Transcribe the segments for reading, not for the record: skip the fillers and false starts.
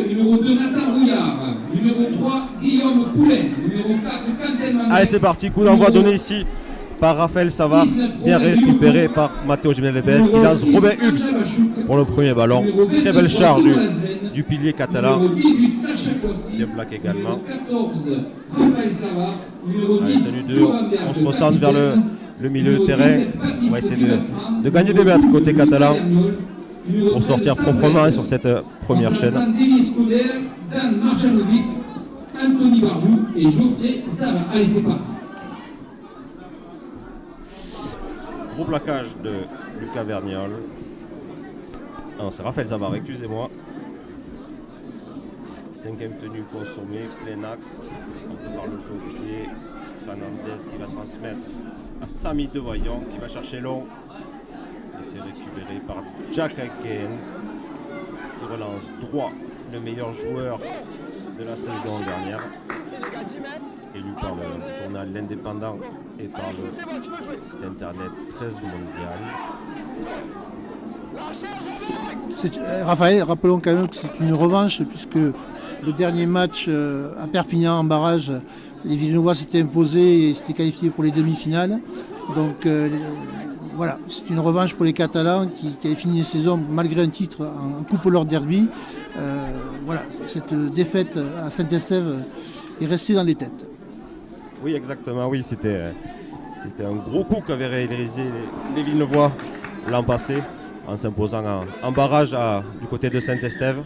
numéro 2 Nathan Rouillard, numéro 3 Guillaume Poulain, numéro 4 Quentin Mandel. Allez, c'est parti, coup d'envoi donné ici par Raphaël Savard, bien récupéré par Matteo Jiménez-Lopez qui lance Robin Hughes pour le premier ballon. Très belle charge du pilier catalan. Bien plaqué également. Allez, tenue 2, on se recentre vers le milieu de terrain. On va essayer de gagner des mètres côté catalan pour sortir proprement sur cette première chaîne. Dan Marjanovic, Anthony Barjou et Geoffrey Savard. Allez, c'est parti. Gros plaquage de Lucas Verniol. Non, c'est Raphaël Savard, excusez-moi. Cinquième tenue consommée, plein axe. On peut voir le jeu au pied. Fernandez qui va transmettre à Samy Devoyant qui va chercher long. Et c'est récupéré par Jack Haken qui relance droit, le meilleur joueur de la saison dernière. Élu par le journal L'Indépendant et par le site internet 13 Mondial. Raphaël, rappelons quand même que c'est une revanche puisque le dernier match à Perpignan en barrage, les Villeneuvois s'étaient imposés et s'étaient qualifiés pour les demi-finales. Donc voilà, c'est une revanche pour les Catalans qui avaient fini la saison malgré un titre en Coupe Lord Derby. Voilà, cette défaite à Saint-Estève est restée dans les têtes. Oui, exactement, oui, c'était un gros coup qu'avaient réalisé les Villeneuvois l'an passé en s'imposant en barrage du côté de Saint-Estève.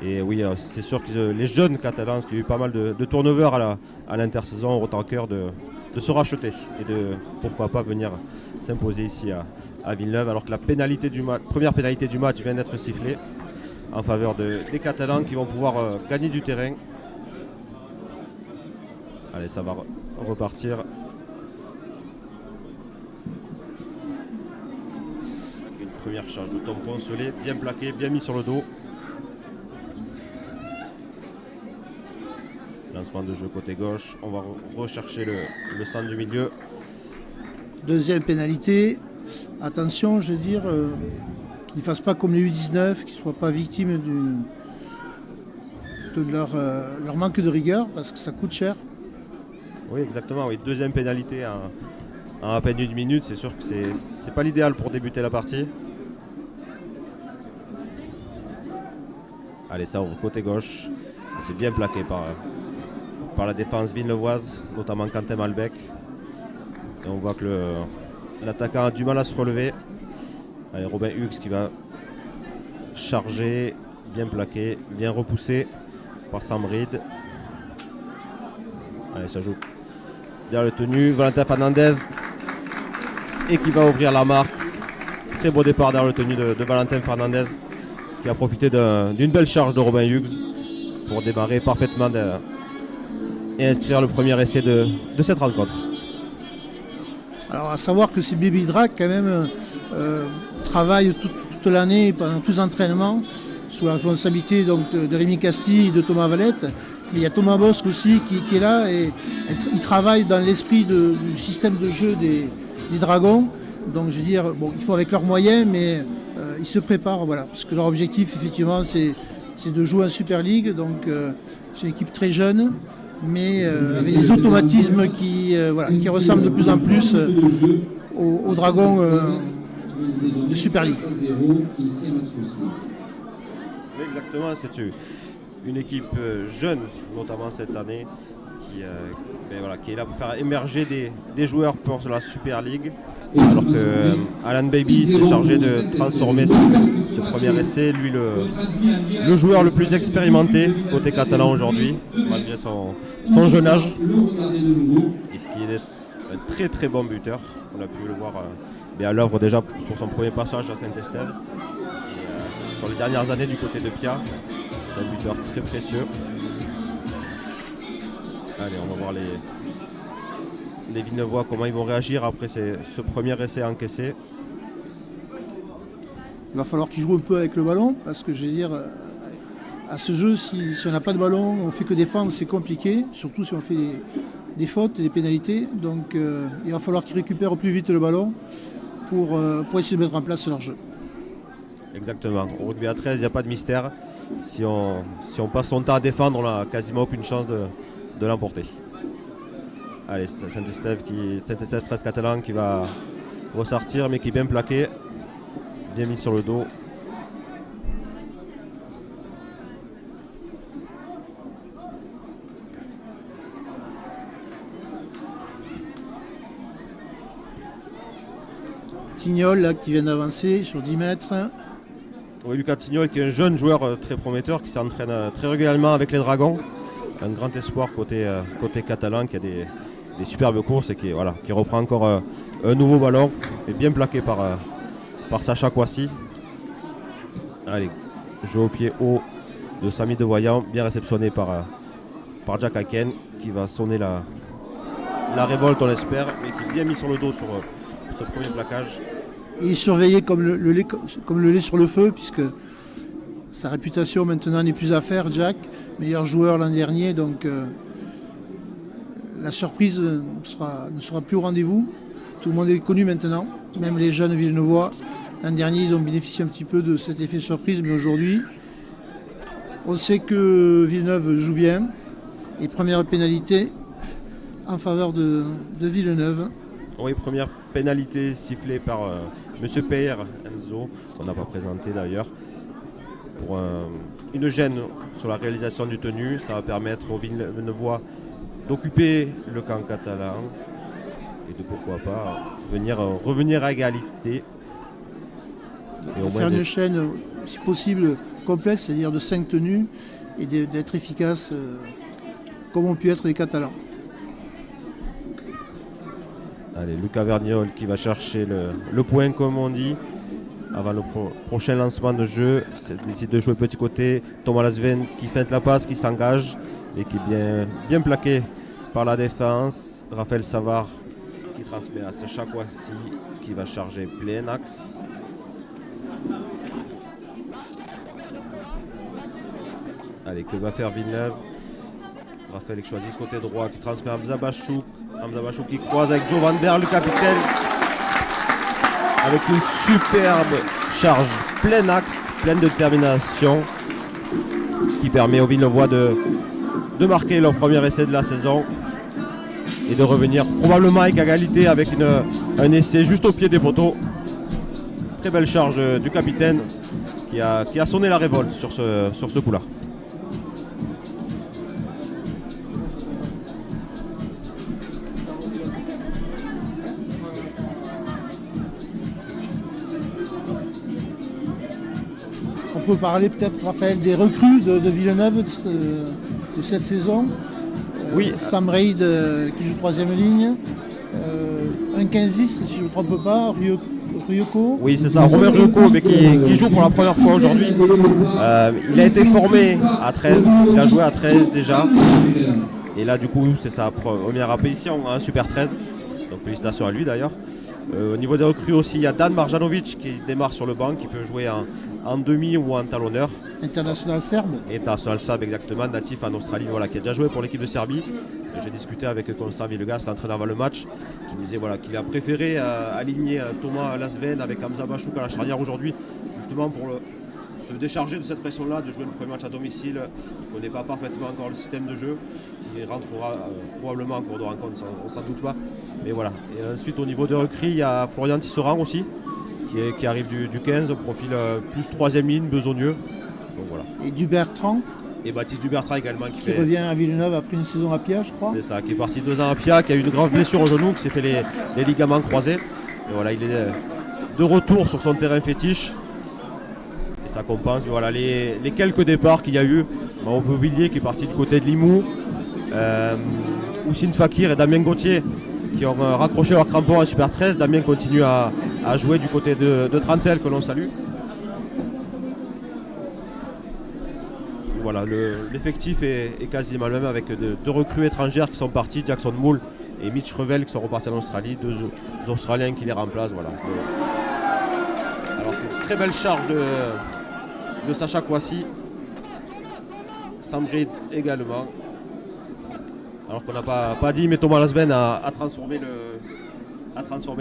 Et oui, c'est sûr que les jeunes Catalans, qui ont eu pas mal de turnover à l'intersaison, ont autant cœur de se racheter et de, pourquoi pas, venir s'imposer ici à Villeneuve, alors que la première pénalité du match vient d'être sifflée en faveur des Catalans qui vont pouvoir gagner du terrain. Allez, ça va repartir. Une première charge de Tom Poncelet, bien plaqué, bien mis sur le dos. Lancement de jeu côté gauche. On va rechercher le centre du milieu. Deuxième pénalité. Attention, je veux dire, qu'ils ne fassent pas comme les U19, qu'ils ne soient pas victimes de leur manque de rigueur, parce que ça coûte cher. Oui, exactement. Oui. Deuxième pénalité en à peine une minute. C'est sûr que c'est pas l'idéal pour débuter la partie. Allez, ça ouvre côté gauche. C'est bien plaqué par la défense villeneuvoise, notamment Quentin Malbec. Et on voit que l'attaquant a du mal à se relever. Allez, Robin Hughes qui va charger, bien plaqué, bien repoussé par Sam Reed. Allez, ça joue derrière le tenu, Valentin Fernandez, et qui va ouvrir la marque. Très beau départ derrière le tenu de Valentin Fernandez, qui a profité d'une belle charge de Robin Hughes pour démarrer parfaitement et inscrire le premier essai de cette rencontre. Alors à savoir que ces Baby Drag quand même travaillent toute l'année pendant tous les entraînements sous la responsabilité donc, de Rémi Castille et de Thomas Valette. Mais il y a Thomas Bosque aussi qui est là et il travaille dans l'esprit du système de jeu des Dragons. Donc je veux dire, bon, il faut avec leurs moyens, mais ils se préparent, voilà, parce que leur objectif effectivement c'est de jouer en Super League. Donc c'est une équipe très jeune, mais avec des automatismes qui ressemblent de plus en plus aux Dragons de Super League. Exactement, c'est une équipe jeune, notamment cette année, qui est là pour faire émerger des joueurs pour la Super League. Alors que Alan Baby s'est chargé de transformer ce premier essai, lui le joueur le plus expérimenté côté catalan aujourd'hui, malgré son jeune âge. Et ce qui est un très très bon buteur. On a pu le voir à l'œuvre déjà pour son premier passage à Saint-Estève. Et sur les dernières années du côté de Pia, c'est un buteur très précieux. Allez, on va voir les Villeneuvois, comment ils vont réagir après ce premier essai encaissé. Il va falloir qu'ils jouent un peu avec le ballon, parce que je veux dire, à ce jeu, si on n'a pas de ballon, on fait que défendre, c'est compliqué, surtout si on fait des fautes et des pénalités. Donc il va falloir qu'ils récupèrent au plus vite le ballon pour essayer de mettre en place leur jeu. Exactement. Au rugby à 13, il n'y a pas de mystère. si on passe son temps à défendre, on n'a quasiment aucune chance de l'emporter. Allez, Saint-Estève 13 Catalan qui va ressortir, mais qui est bien plaqué, bien mis sur le dos. Tignol là, qui vient d'avancer sur 10 mètres. Oui, Lucas Tignol qui est un jeune joueur très prometteur qui s'entraîne très régulièrement avec les Dragons. Un grand espoir côté catalan qui a des superbes courses et qui reprend encore un nouveau ballon et bien plaqué par Sacha Kouassi. Allez, jeu au pied haut de Samy Devoyant, bien réceptionné par Jack Haken qui va sonner la révolte, on l'espère, mais qui est bien mis sur le dos sur ce premier plaquage. Il est surveillé comme le lait sur le feu, puisque sa réputation maintenant n'est plus à faire. Jack, meilleur joueur l'an dernier, donc la surprise ne sera plus au rendez-vous. Tout le monde est connu maintenant, même les jeunes Villeneuvois. L'an dernier, ils ont bénéficié un petit peu de cet effet surprise, mais aujourd'hui, on sait que Villeneuve joue bien. Et première pénalité en faveur de Villeneuve. Oui, première pénalité sifflée par M. Peyer Enzo, qu'on n'a pas présenté d'ailleurs, pour une gêne sur la réalisation du tenu. Ça va permettre aux Villeneuvois d'occuper le camp catalan et de pourquoi pas revenir à égalité. Et faire une chaîne, si possible, complète, c'est-à-dire de 5 tenues, et d'être efficace comme ont pu être les Catalans. Allez, Lucas Vergnol qui va chercher le point, comme on dit, avant le prochain lancement de jeu. Décide de jouer petit côté. Thomas Lasven qui feinte la passe, qui s'engage et qui est bien plaqué par la défense. Raphaël Savard qui transmet à Sacha Kouassi qui va charger plein axe. Allez, que va faire Villeneuve? Raphaël qui choisit côté droit, qui transmet à Hamza Bachouk. Hamza Bachouk qui croise avec Joe Van Der, le capitaine. Avec une superbe charge, plein axe, pleine détermination. Qui permet aux Villeneuvois de marquer leur premier essai de la saison. Et de revenir probablement avec égalité avec un essai juste au pied des poteaux. Très belle charge du capitaine qui a sonné la révolte sur ce coup-là. On peut parler peut-être, Raphaël, des recrues de Villeneuve de cette saison. Oui. Sam Reid qui joue 3e ligne. Un 15-10, si je ne me trompe pas, Ryoko. Oui, c'est ça, Robert Ryoko, mais qui joue pour la première fois aujourd'hui. Il a été formé à 13, il a joué à 13 déjà. Et là, du coup, c'est sa première apparition en Super 13. Donc félicitations à lui d'ailleurs. Au niveau des recrues aussi, il y a Dan Marjanovic qui démarre sur le banc, qui peut jouer en demi ou en talonneur. International serbe. International serbe, exactement, natif en Australie, voilà, qui a déjà joué pour l'équipe de Serbie. J'ai discuté avec Constant Villegas, l'entraîneur avant le match, qui me disait qu'il a préféré aligner Thomas Lasven avec Hamza Bachouk à la charnière aujourd'hui, justement pour se décharger de cette pression-là, de jouer le premier match à domicile. Il ne connaît pas parfaitement encore le système de jeu. Il rentrera probablement en cours de rencontre, on ne s'en doute pas. Mais voilà. Et ensuite, au niveau de recrues, il y a Florian Tisserand aussi, qui arrive du 15, profil plus 3e ligne, besogneux. Donc, voilà. Et Dubertrand. Et Baptiste Dubertrand également qui revient à Villeneuve après une saison à Pia, je crois. C'est ça, qui est parti 2 ans à Pia, qui a eu une grave blessure au genou, qui s'est fait les ligaments croisés. Et voilà, il est de retour sur son terrain fétiche. Et ça compense. Mais voilà, les quelques départs qu'il y a eu. Aubevilliers qui est parti du côté de Limoux. Oussine Fakir et Damien Gauthier qui ont raccroché leur crampon en Super 13. Damien continue à jouer du côté de Trentel, que l'on salue. Voilà, l'effectif est quasiment le même avec 2 recrues étrangères qui sont partis, Jackson Moule et Mitch Revel qui sont repartis en Australie, 2 Australiens qui les remplacent. Voilà. Alors une très belle charge de Sacha Kouassi, Sam Reid également. Alors qu'on n'a pas dit, mais Thomas Lasven a transformé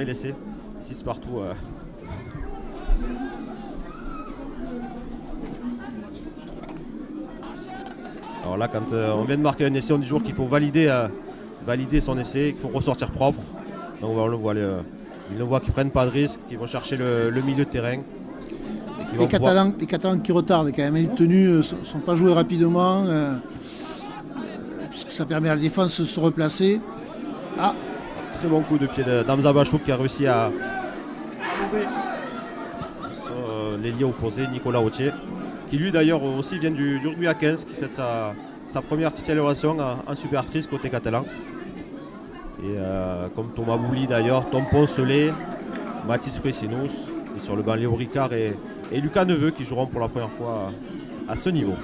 l'essai. 6 partout. Alors là, quand on vient de marquer un essai, on dit toujours qu'il faut valider son essai, qu'il faut ressortir propre. Donc on le voit, ils le voient qu'ils ne prennent pas de risques, qu'ils vont chercher le milieu de terrain. Les Catalans qui retardent quand même, les tenues ne sont pas jouées rapidement, puisque ça permet à la défense de se replacer. Ah. Très bon coup de pied d'Hamza Bachouk qui a réussi à trouver l'ailier opposé, Nicolas Autier, qui lui d'ailleurs aussi vient du rugby à 15, qui fait sa première titularisation en Super 13 côté catalan. Et comme Thomas Bouli d'ailleurs, Tom Poncelet, Mathis Fressinos, et sur le banc Léo Ricard et Lucas Neveu qui joueront pour la première fois à ce niveau.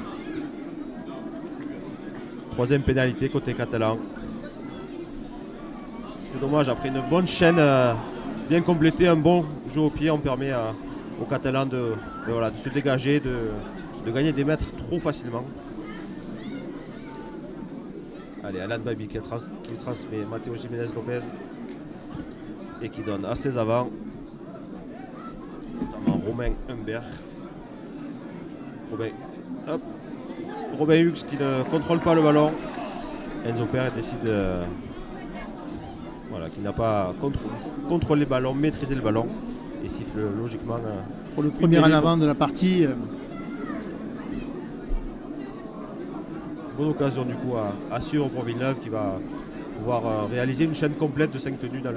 Troisième pénalité côté catalan. C'est dommage, après une bonne chaîne bien complétée, un bon jeu au pied, on permet aux Catalans de se dégager, de gagner des mètres trop facilement. Allez, Alan Babi qui transmet Matteo Jiménez Lopez et qui donne à ses avants, notamment Romain Humbert. Robin Hughes qui ne contrôle pas le ballon. Enzo Pérez décide qui n'a pas contrôlé le ballon, maîtrisé le ballon et siffle logiquement pour le premier en avant de la partie. Bonne occasion du coup à suivre pour Villeneuve qui va pouvoir réaliser une chaîne complète de 5 tenues dans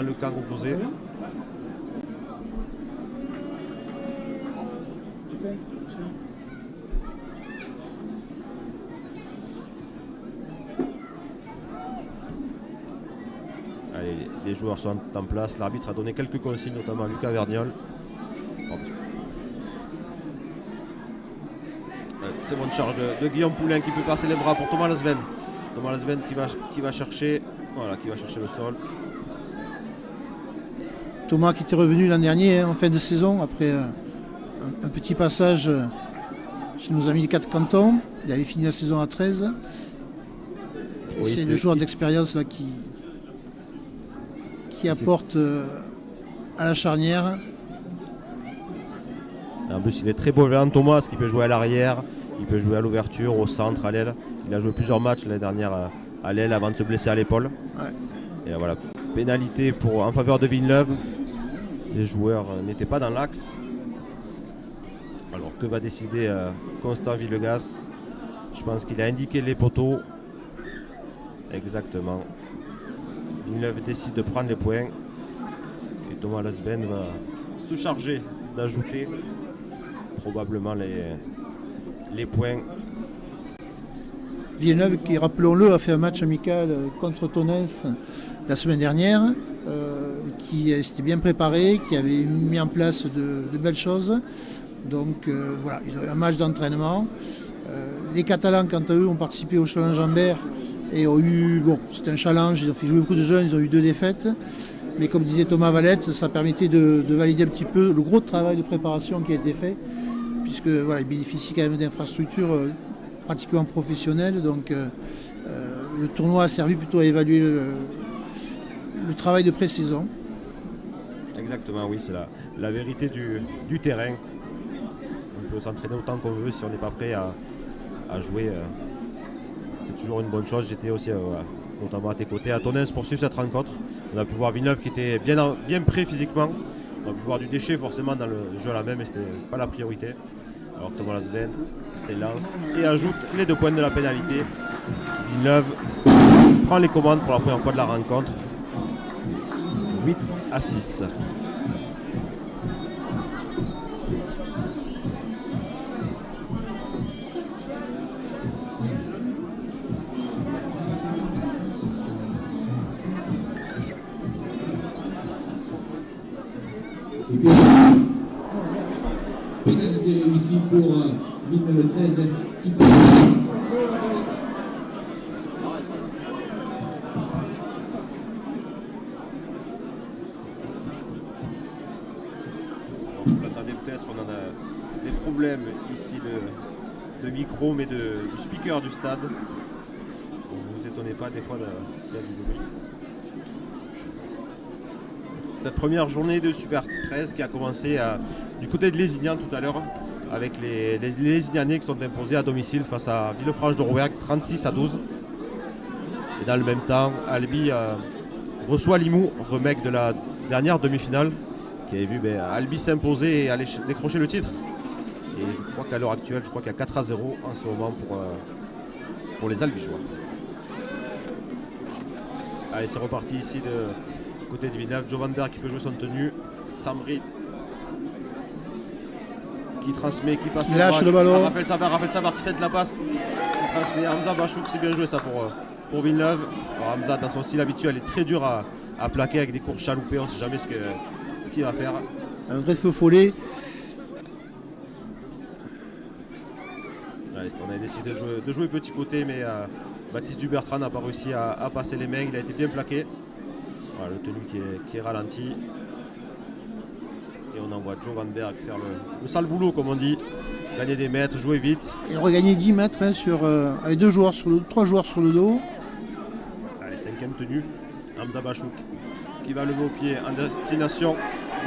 le camp opposé. Allez, les joueurs sont en place. L'arbitre a donné quelques consignes, notamment à Lucas Vergnol. Très bonne charge de Guillaume Poulain qui peut passer les bras pour Thomas Lasven. Thomas Lasven qui va chercher le sol. Thomas qui était revenu l'an dernier en fin de saison après un petit passage chez nos amis des 4 cantons. Il avait fini la saison à 13. Oui, c'est le joueur d'expérience là qui apporte à la charnière. En plus, il est très polyvalent, Thomas, qui peut jouer à l'arrière, il peut jouer à l'ouverture, au centre, à l'aile. Il a joué plusieurs matchs l'année dernière à l'aile avant de se blesser à l'épaule. Ouais. Et voilà, pénalité en faveur de Villeneuve. Les joueurs n'étaient pas dans l'axe. Alors que va décider Constant Villegas? Je pense qu'il a indiqué les poteaux. Exactement. Villeneuve décide de prendre les points. Et Thomas Lasven va se charger d'ajouter probablement les points. Villeneuve qui, rappelons-le, a fait un match amical contre Tonens la semaine dernière, qui s'était bien préparé, qui avait mis en place de belles choses. Donc voilà, ils ont eu un match d'entraînement. Les Catalans, quant à eux, ont participé au challenge Ambert et ont eu, c'était un challenge, ils ont fait jouer beaucoup de jeunes, ils ont eu 2 défaites. Mais comme disait Thomas Valette, ça permettait de valider un petit peu le gros travail de préparation qui a été fait, puisque voilà, ils bénéficient quand même d'infrastructures pratiquement professionnelles. Donc le tournoi a servi plutôt à évaluer le travail de pré-saison. Exactement, oui, c'est la vérité du terrain. On peut s'entraîner autant qu'on veut si on n'est pas prêt à jouer. C'est toujours une bonne chose. J'étais aussi notamment à tes côtés à Tonens pour suivre cette rencontre. On a pu voir Villeneuve qui était bien prêt physiquement. On a pu voir du déchet forcément dans le jeu à la même, mais ce n'était pas la priorité. Alors Thomas Lasven s'élance et ajoute les 2 points de la pénalité. Villeneuve prend les commandes pour la première fois de la rencontre. 8-6. Pénalité réussie pour Villeneuve 13 qui vous l'entendez peut-être, on en a des problèmes ici de micro, mais du speaker du stade. Donc, ne vous étonnez pas des fois de celle du bruit. Cette première journée de Super 13 qui a commencé du côté de Lézignan tout à l'heure, avec les Lézinianais qui sont imposés à domicile face à Villefranche de Rouergue 36-12. Et dans le même temps, Albi reçoit Limoux, remake de la dernière demi-finale, qui avait vu Albi s'imposer et aller décrocher le titre. Et je crois qu'à l'heure actuelle, qu'il y a 4-0 en ce moment pour les Albigeois. Allez, c'est reparti ici de côté de Villeneuve. Joe Van Berg qui peut jouer son tenue. Samrid qui transmet, qui passe le ballon. Raphaël Savard qui fait de la passe, qui transmet. Hamza Bachouk, c'est bien joué ça pour Villeneuve. Alors, Hamza, dans son style habituel, est très dur à plaquer avec des courses chaloupées. On ne sait jamais ce qu'il va faire. Un vrai feu follet. Ouais, on a décidé de jouer petit côté, mais Baptiste Dubertrand n'a pas réussi à passer les mains. Il a été bien plaqué. Voilà, le tenu qui est ralenti. Et on envoie Joe Van Berg faire le sale boulot, comme on dit. Gagner des mètres, jouer vite. Il regagner 10 mètres avec 3 joueurs sur le dos. Allez, 5e tenue. Hamza Bachouk qui va lever au pied en destination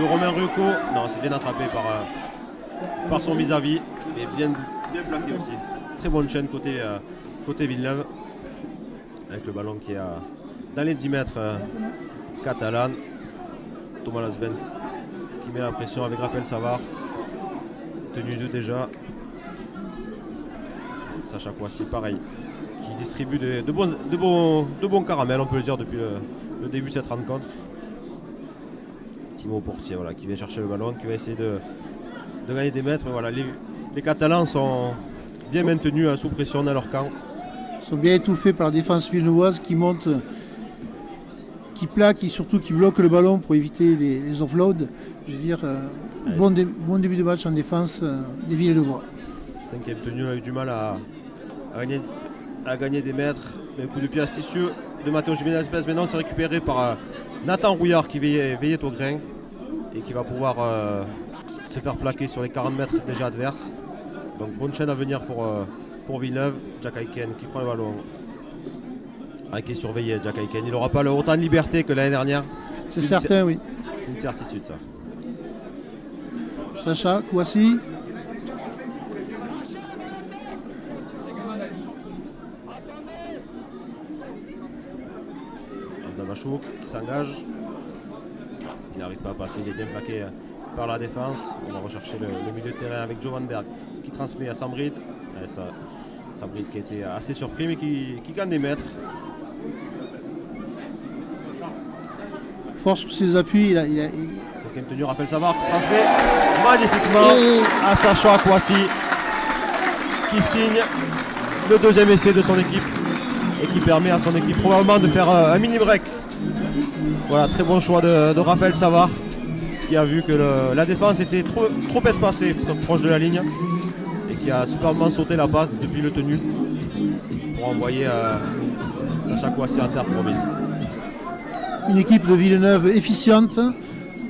de Romain Rucco. Non, c'est bien attrapé par son vis-à-vis. Mais bien plaqué aussi. Très bonne chaîne côté Villeneuve. Avec le ballon qui est dans les 10 mètres catalan. Thomas Lasvens qui met la pression avec Raphaël Savard. Tenue 2 déjà. Sacha Kouassi pareil, qui distribue de bons caramels, on peut le dire, depuis le début de cette rencontre. Timo Portier, voilà, qui vient chercher le ballon, qui va essayer de gagner des mètres. Mais voilà, les Catalans sont bien maintenus sous pression dans leur camp. Ils sont bien étouffés par la défense villeneuvoise qui monte, qui plaque et surtout qui bloque le ballon pour éviter les offloads. Je veux dire, bon début de match en défense des Villeneuvois. 5e tenue, on a eu du mal à gagner des mètres. Mais un coup de pied astucieux de Matteo Jiménez. Maintenant, c'est récupéré par Nathan Rouillard qui veillait au grain et qui va pouvoir se faire plaquer sur les 40 mètres déjà adverses. Donc bonne chaîne à venir pour Villeneuve. Jack Aiken qui prend le ballon. Qui est surveillé, Jack Aiken. Il n'aura pas autant de liberté que l'année dernière. C'est certain, oui. C'est une certitude, ça. Sacha Kouassi. Bachouk qui s'engage. Il n'arrive pas à passer, il est bien plaqué par la défense. On va rechercher le milieu de terrain avec Joe Van Berg qui transmet à Samrid. Samrid qui a été assez surpris mais qui gagne des mètres. Fort sur ses appuis. 5e tenue, Raphaël Savard qui transmet magnifiquement à Sacha Kouassi qui signe le 2e essai de son équipe et qui permet à son équipe probablement de faire un mini break. Voilà, très bon choix de Raphaël Savard qui a vu que la défense était trop espacée proche de la ligne et qui a superbement sauté la passe depuis le tenu pour envoyer Sacha Kouassi en terre promise. Une équipe de Villeneuve efficiente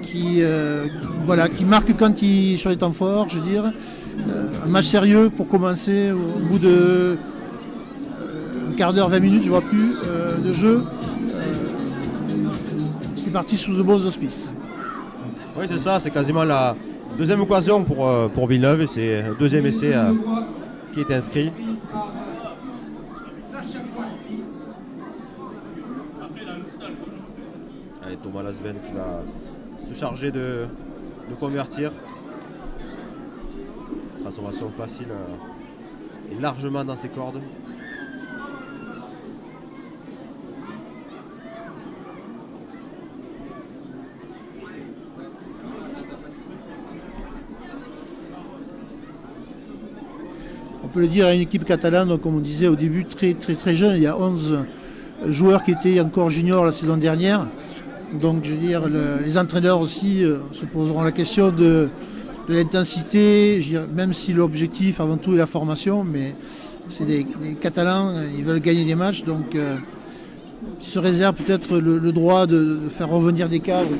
qui marque sur les temps forts, je veux dire. Un match sérieux pour commencer au bout de un quart d'heure, 20 minutes, je ne vois plus, de jeu. C'est parti sous de bons auspices. Oui, c'est ça, c'est quasiment la deuxième occasion pour Villeneuve et c'est le 2e essai qui est inscrit. Allez, Thomas Lasven qui va se charger de convertir. Transformation facile et largement dans ses cordes. On peut le dire à une équipe catalane, donc, comme on disait au début, très, très, très jeune. Il y a 11 joueurs qui étaient encore juniors la saison dernière. Donc je veux dire, les entraîneurs aussi se poseront la question de l'intensité, même si l'objectif avant tout est la formation, mais c'est des Catalans, ils veulent gagner des matchs, donc ils se réservent peut-être le droit de faire revenir des cadres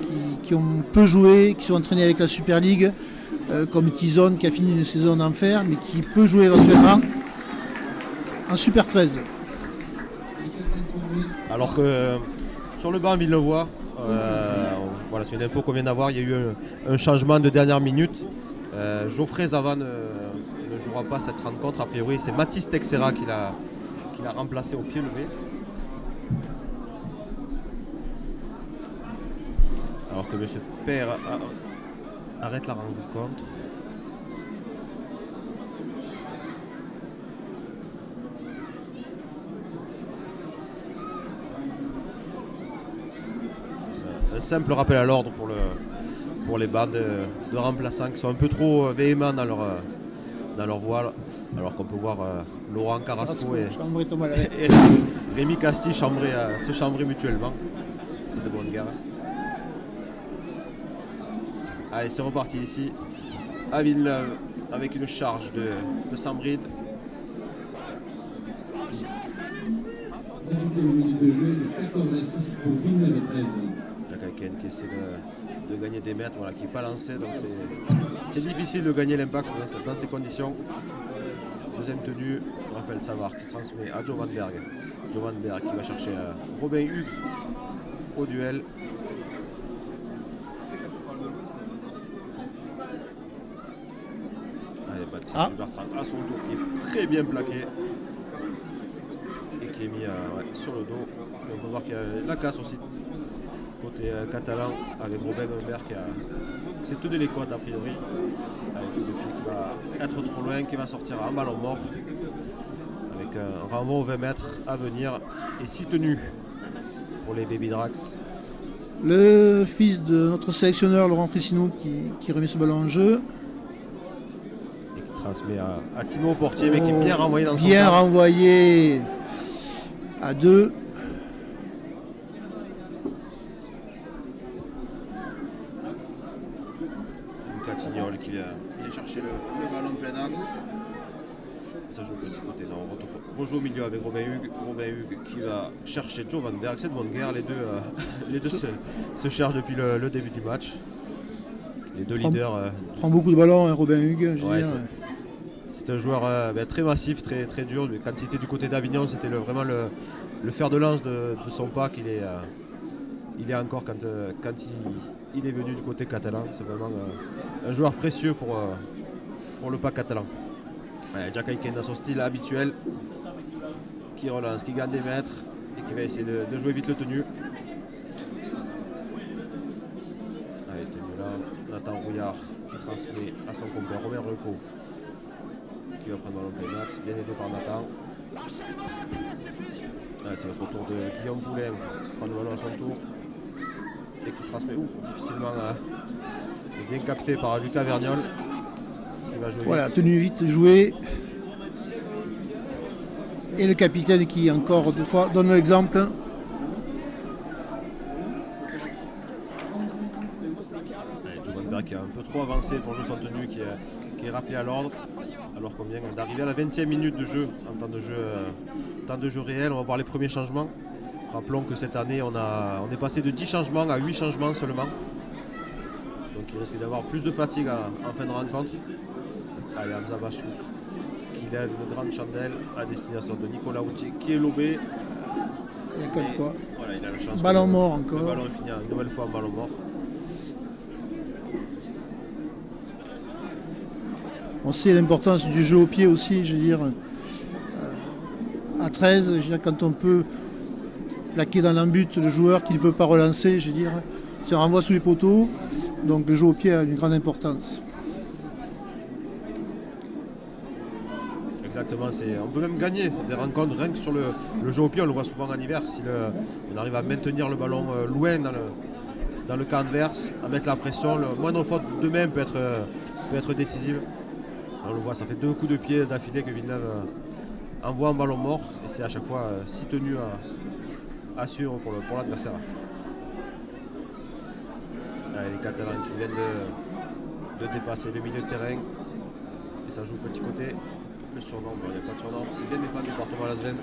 qui ont peu joué, qui sont entraînés avec la Super League, comme Tizone qui a fini une saison d'enfer, mais qui peut jouer éventuellement en Super 13. Alors que sur le banc Villeneuvois, voilà, c'est une info qu'on vient d'avoir, il y a eu un changement de dernière minute. Geoffrey Zavan ne jouera pas cette rencontre. A priori, c'est Mathis Texera qui l'a remplacé au pied levé. Alors que M. Père arrête la rencontre. Un simple rappel à l'ordre pour les bandes de remplaçants qui sont un peu trop véhéments dans leur voile, alors qu'on peut voir Laurent Carrasco et Rémi Casti se chambrer mutuellement. C'est de bonne guerre. Allez, c'est reparti ici à Villeneuve avec une charge de Sambride. Résultat de minute de jeu de 14-6 pour Villeneuve et 13. Jack Aiken qui essaie de gagner des mètres, voilà, qui n'est pas lancé, donc c'est difficile de gagner l'impact dans ces conditions. Deuxième tenue, Raphaël Savard qui transmet à Joe Van Berg. Joe Van Berg qui va chercher Robin Hughes au duel. Allez, Baptiste Bertrand à son tour qui est très bien plaqué et qui est mis sur le dos. Et on peut voir qu'il y a la casse aussi côté catalan avec Robin Humbert qui s'est tenu les côtes a priori, avec le pied qui va être trop loin, qui va sortir en ballon mort avec un renvoi aux 20 mètres à venir et 6 tenues pour les Baby Drax. Le fils de notre sélectionneur Laurent Frissinou qui remet ce ballon en jeu. Et qui transmet à Thibaut Portier, mais qui est bien renvoyé dans son camp. Bien renvoyé à 2. Tignol qui vient chercher le ballon plein axe. Ça joue au petit côté. Non, on rejoue au milieu avec Robin Hugues. Robin Hugues qui va chercher Joe Van Berg. C'est de bonne guerre. Les deux se cherchent depuis le début du match. Les deux leaders. Prend beaucoup de ballons, hein, Robin Hugues. C'est un joueur très massif, très, très dur. Quand il était du côté d'Avignon, c'était vraiment le fer de lance de son pack. Il est encore quand il est venu du côté catalan. C'est vraiment un joueur précieux pour le pack catalan. Jack Aiken dans son style habituel, qui relance, qui gagne des mètres et qui va essayer de jouer vite le tenu. Allez, tenu là, Nathan Rouillard qui transmet à son compère Robert Reco, qui va prendre le ballon plein axe, bien aidé par Nathan. C'est notre tour de Guillaume Poulain, prendre le ballon à son tour et qui transmet difficilement, bien capté par Lucas Vergnol. Voilà, tenue vite jouée. Et le capitaine qui, encore deux fois, donne l'exemple. Joe Van Berg qui a un peu trop avancé pour jouer son tenue, qui est rappelé à l'ordre. Alors qu'on vient d'arriver à la 20e minute de jeu, en temps de jeu réel. On va voir les premiers changements. Rappelons que cette année, on est passé de 10 changements à 8 changements seulement. Donc il risque d'avoir plus de fatigue en fin de rencontre. Allez, Hamza Bachouk qui lève une grande chandelle à destination de Nicolas Routier qui est lobé. Il y a 4 fois. Voilà, il a la chance. Ballon mort encore. Le ballon est fini une nouvelle fois en ballon mort. On sait l'importance du jeu au pied aussi, je veux dire. À 13, je veux dire, quand on peut plaquer dans l'embut le joueur qui ne peut pas relancer, je veux dire, c'est un renvoi sous les poteaux. Donc le jeu au pied a une grande importance. Exactement, on peut même gagner des rencontres rien que sur le jeu au pied, on le voit souvent en hiver. Si on arrive à maintenir le ballon loin dans le camp adverse, à mettre la pression, le moindre faute de main peut être décisive. On le voit, ça fait 2 coups de pied d'affilée que Villeneuve envoie en ballon mort et c'est à chaque fois 6 tenues assurent pour l'adversaire. Les Catalans qui viennent de dépasser le milieu de terrain et ça joue au petit côté. Le surnom, il n'y a pas de surnom, c'est bien défendu par Thomas Lasven.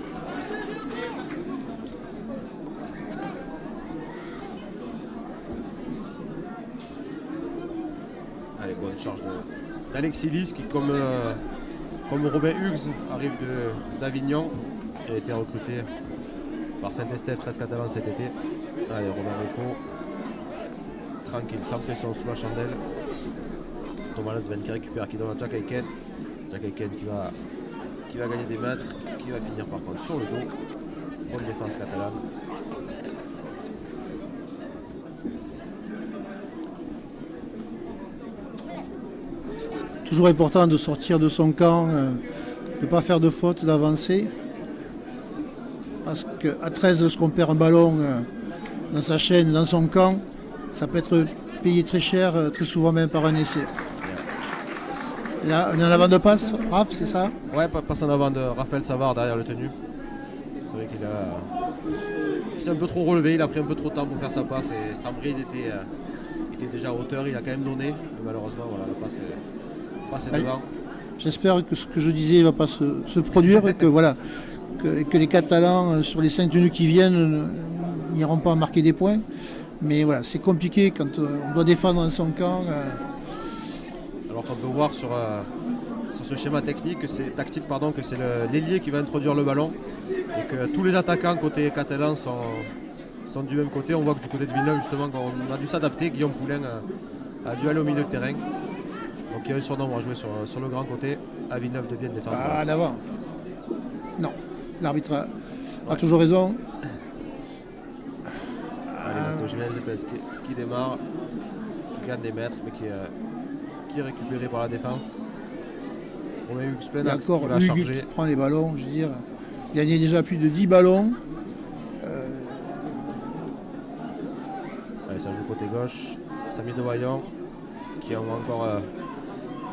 Allez, bonne charge d'Alexis Lys qui, comme Robin Hughes, arrive d'Avignon et a été recruté par Saint-Estèphe 13 Catalans cet été. Allez, Robin Reco, tranquille, sans pression sous la chandelle. Thomas Lanzven qui récupère, qui donne à Jack Aiken. Jack Aiken qui va gagner des mètres, qui va finir par contre sur le dos. Bonne défense catalane. Toujours important de sortir de son camp, de ne pas faire de faute, d'avancer. Parce qu'à 13, lorsqu'on perd un ballon dans sa chaîne, dans son camp, ça peut être payé très cher, très souvent même par un essai. Là, on est en avant de passe, Raph, c'est ça? Ouais, passe en avant de Raphaël Savard derrière le tenu. C'est vrai qu'il s'est un peu trop relevé, il a pris un peu trop de temps pour faire sa passe et Sambride était déjà à hauteur, il a quand même donné, mais malheureusement voilà, la passe est devant. J'espère que ce que je disais ne va pas se produire et que, voilà, que les Catalans, sur les 5 tenues qui viennent, n'iront pas marquer des points. Mais voilà, c'est compliqué quand on doit défendre dans son camp. Alors qu'on peut voir sur ce schéma tactique que c'est l'ailier qui va introduire le ballon et que tous les attaquants côté catalan sont du même côté. On voit que du côté de Villeneuve, justement, on a dû s'adapter. Guillaume Poulain a dû aller au milieu de terrain. Donc il y a un surnombre à jouer sur le grand côté. À Villeneuve de bien défendre. Ah, d'avant. Non, l'arbitre a toujours raison. Jiménez qui démarre, qui gagne des mètres, mais qui est récupéré par la défense. Romain Hugues Pleinax qui va charger. Hugues prend les ballons, je veux dire. Il a gagné déjà plus de 10 ballons. Allez, ça joue côté gauche. Samy Devaillant qui envoie encore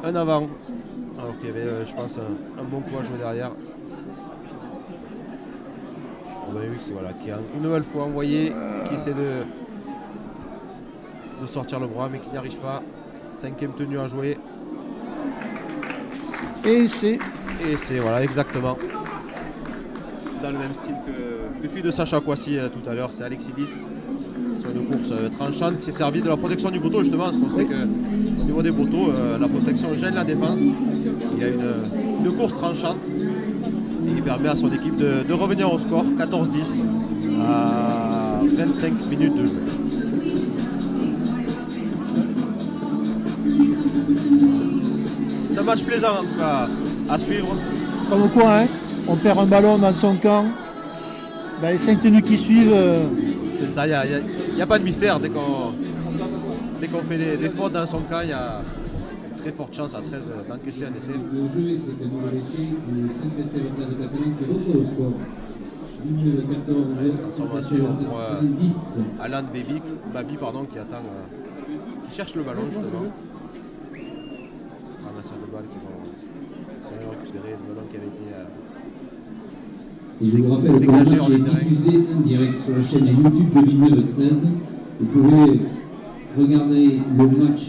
un avant. Alors qu'il y avait, je pense, un bon coup à jouer derrière. Romain Hugues, voilà, qui a une nouvelle fois envoyé, qui essaie de sortir le bras, mais qui n'y arrive pas. 5e tenue à jouer. Et c'est voilà, exactement. Dans le même style que celui de Sacha Kouassi tout à l'heure, c'est Alexis Lys sur une course tranchante qui s'est servi de la protection du poteau justement, parce qu'on sait qu'au niveau des poteaux, la protection gêne la défense. Il y a une course tranchante et qui permet à son équipe de revenir au score 14-10 à 25 minutes de jeu. C'est un match plaisant en tout cas à suivre. Comme quoi, hein, on perd un ballon dans son camp. Ben, les 5 tenues qui suivent. C'est ça, il n'y a pas de mystère. Dès qu'on fait des fautes dans son camp, il y a une très forte chance à 13 d'encaisser un essai. Le jeu, c'est que nous laissons les 5 restés de Catalan qui retrouvent au score. Transformation pour Alan Babi qui attend, qui cherche le ballon justement. Ramasseur de balles qui vont récupérer le ballon qui avait été et je vous rappelle que le match est diffusé en direct sur la chaîne YouTube de Villeneuve 13. Vous pouvez regarder le match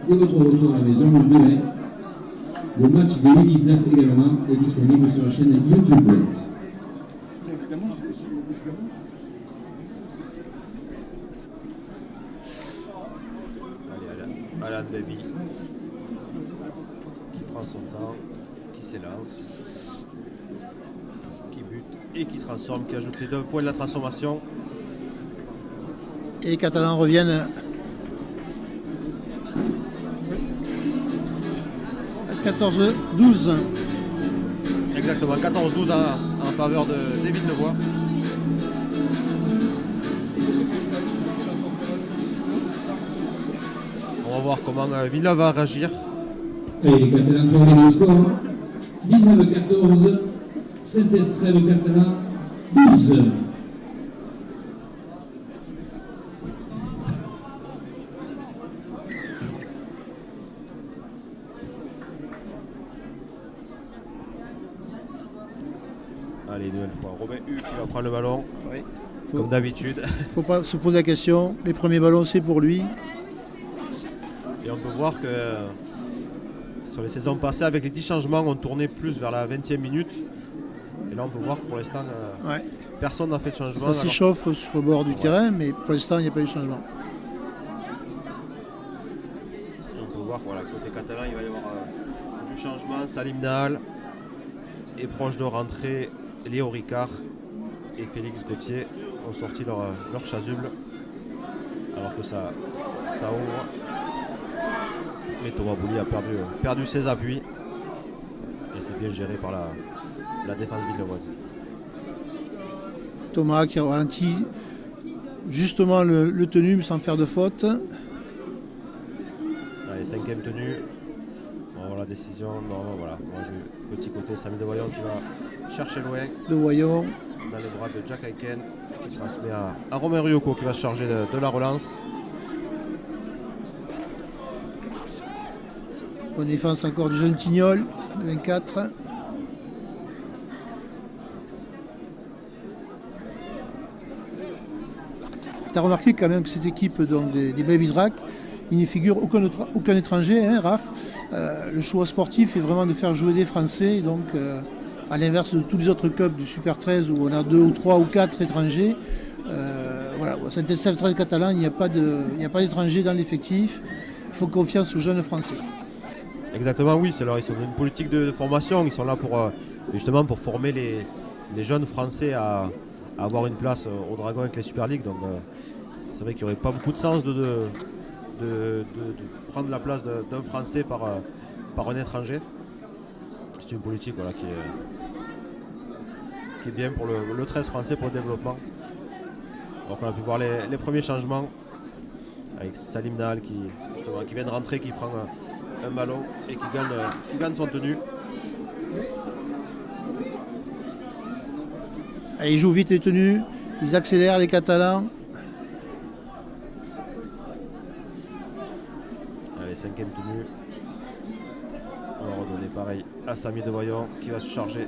de votre retour à la maison le 2 mai. Le match de U19 également est disponible sur la chaîne YouTube. Allez, Alan Baby qui prend son temps, qui s'élance, qui bute et qui transforme, qui ajoute les 2 points de la transformation. Et les Catalans reviennent à 14-12. Exactement, 14-12 en faveur des Villeneuvois. On va voir comment Villeneuve va réagir. Et les Catalans qui reviennent au score. Villeneuve 14, Saint-Estrève Catalan 12. Allez, une nouvelle fois, Romain Hugues qui va prendre le ballon, Oui. comme d'habitude. Il ne faut pas se poser la question. Les premiers ballons, c'est pour lui. Et on peut voir que sur les saisons passées, avec les 10 changements, on tournait plus vers la 20e minute. Et là, on peut voir que pour l'instant, personne n'a fait de changement. Ça s'échauffe sur le bord du terrain, mais pour l'instant, il n'y a pas eu de changement. On peut voir, voilà, côté catalan, il va y avoir du changement. Salim Nahal est proche de rentrer. Léo Ricard et Félix Gauthier ont sorti leur chasuble. Alors que ça ouvre. Mais Thomas Bouli a perdu ses appuis. Et c'est bien géré par la défense villeneuvoise. Thomas qui ralentit justement le tenu mais sans faire de faute. Allez, 5e tenue. On va voir la décision. Non, voilà. Moi j'ai petit côté Samy De Voyon qui va chercher loin. De Voyon. Dans les bras de Jack Aiken qui transmet à Romain Ryoko qui va se charger de la relance. Bonne défense encore du jeune Tignol, 24. Tu as remarqué quand même que cette équipe donc, des Baby Drac, il n'y figure aucun étranger, hein, Raph. Le choix sportif est vraiment de faire jouer des Français, donc à l'inverse de tous les autres clubs du Super 13 où on a 2 ou 3 ou 4 étrangers. Voilà, au SF 13 catalan, il n'y a pas d'étrangers dans l'effectif. Il faut confiance aux jeunes Français. Exactement, oui, ils sont dans une politique de formation, ils sont là justement pour former les jeunes Français à avoir une place au Dragon avec les Super League. Donc c'est vrai qu'il n'y aurait pas beaucoup de sens de prendre la place d'un Français par un étranger. C'est une politique voilà, qui est bien pour le 13 français pour le développement. Donc on a pu voir les premiers changements avec Salim Nahal qui vient de rentrer, qui prend un ballon et qui gagne son tenue. Ils jouent vite les tenues, ils accélèrent les Catalans. Allez, 5e tenue. On va redonner pareil à Samy De Voyon qui va se charger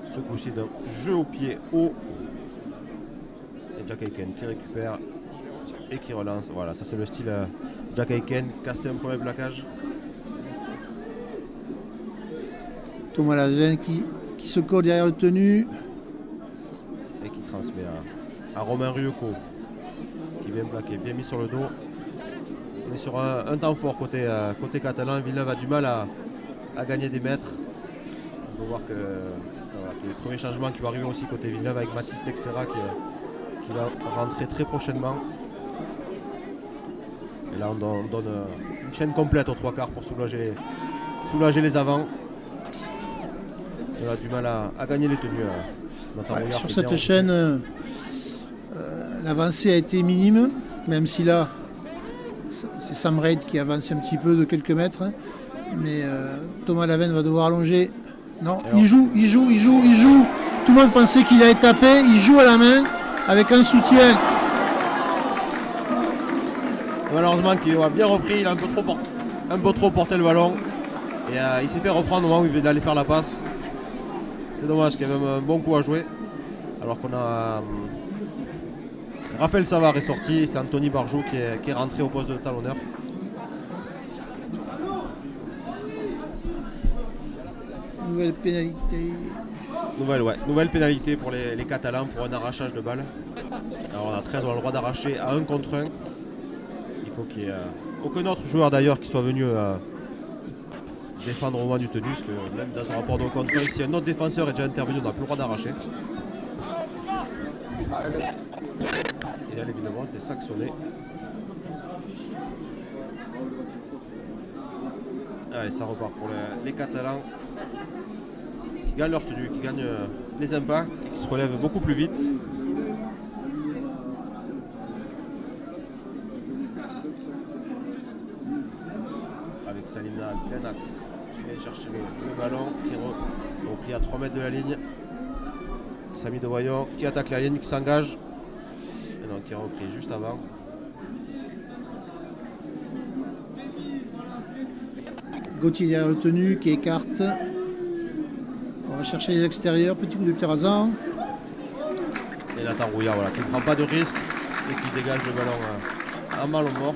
ce coup-ci d'un jeu au pied haut. Et Jack Aiken qui récupère et qui relance. Voilà, ça c'est le style Jack Aiken, casser un premier plaquage. Thomas Lazen qui se colle derrière le tenu. Et qui transmet à Romain Ryoko qui est bien plaqué, bien mis sur le dos. On est sur un temps fort côté catalan. Villeneuve a du mal à gagner des mètres. On peut voir que les premiers changements qui vont arriver aussi côté Villeneuve avec Mathis Texera qui va rentrer très prochainement. Et là on donne une chaîne complète aux 3 quarts pour soulager les avants. On a du mal à gagner les tenues. Sur cette chaîne, l'avancée a été minime, même si là, c'est Sam Reid qui avance un petit peu de quelques mètres. Mais Thomas Laven va devoir allonger. Non, il joue. Tout le monde pensait qu'il allait taper, il joue à la main avec un soutien. Malheureusement, il a bien repris, il a un peu trop porté le ballon. Et il s'est fait reprendre au moment où il allait faire la passe. C'est dommage qu'il y avait un bon coup à jouer. Alors qu'on a Raphaël Savard est sorti et c'est Anthony Barjou qui est rentré au poste de talonneur. Nouvelle pénalité. Nouvelle pénalité pour les Catalans pour un arrachage de balle. Alors on a 13, on a le droit d'arracher à 1 contre 1. Il faut qu'il n'y ait aucun autre joueur d'ailleurs qui soit venu défendre au moins du tenu, parce que même dans un rapport de contre 1, si un autre défenseur est déjà intervenu, on n'a plus le droit d'arracher. Et là, évidemment, est sanctionné. Allez, ça repart pour les Catalans qui gagnent leur tenue, qui gagnent les impacts et qui se relèvent beaucoup plus vite. Avec Salina plein axe qui vient chercher le ballon, qui est repris à 3 mètres de la ligne. Samy De Voyon qui attaque la ligne, qui s'engage. Et donc qui est repris juste avant. Gauthier derrière le tenu qui écarte. On va chercher les extérieurs, petit coup de pied rasant. Et Nathan Rouillard qui ne prend pas de risque et qui dégage le ballon à mal au mort.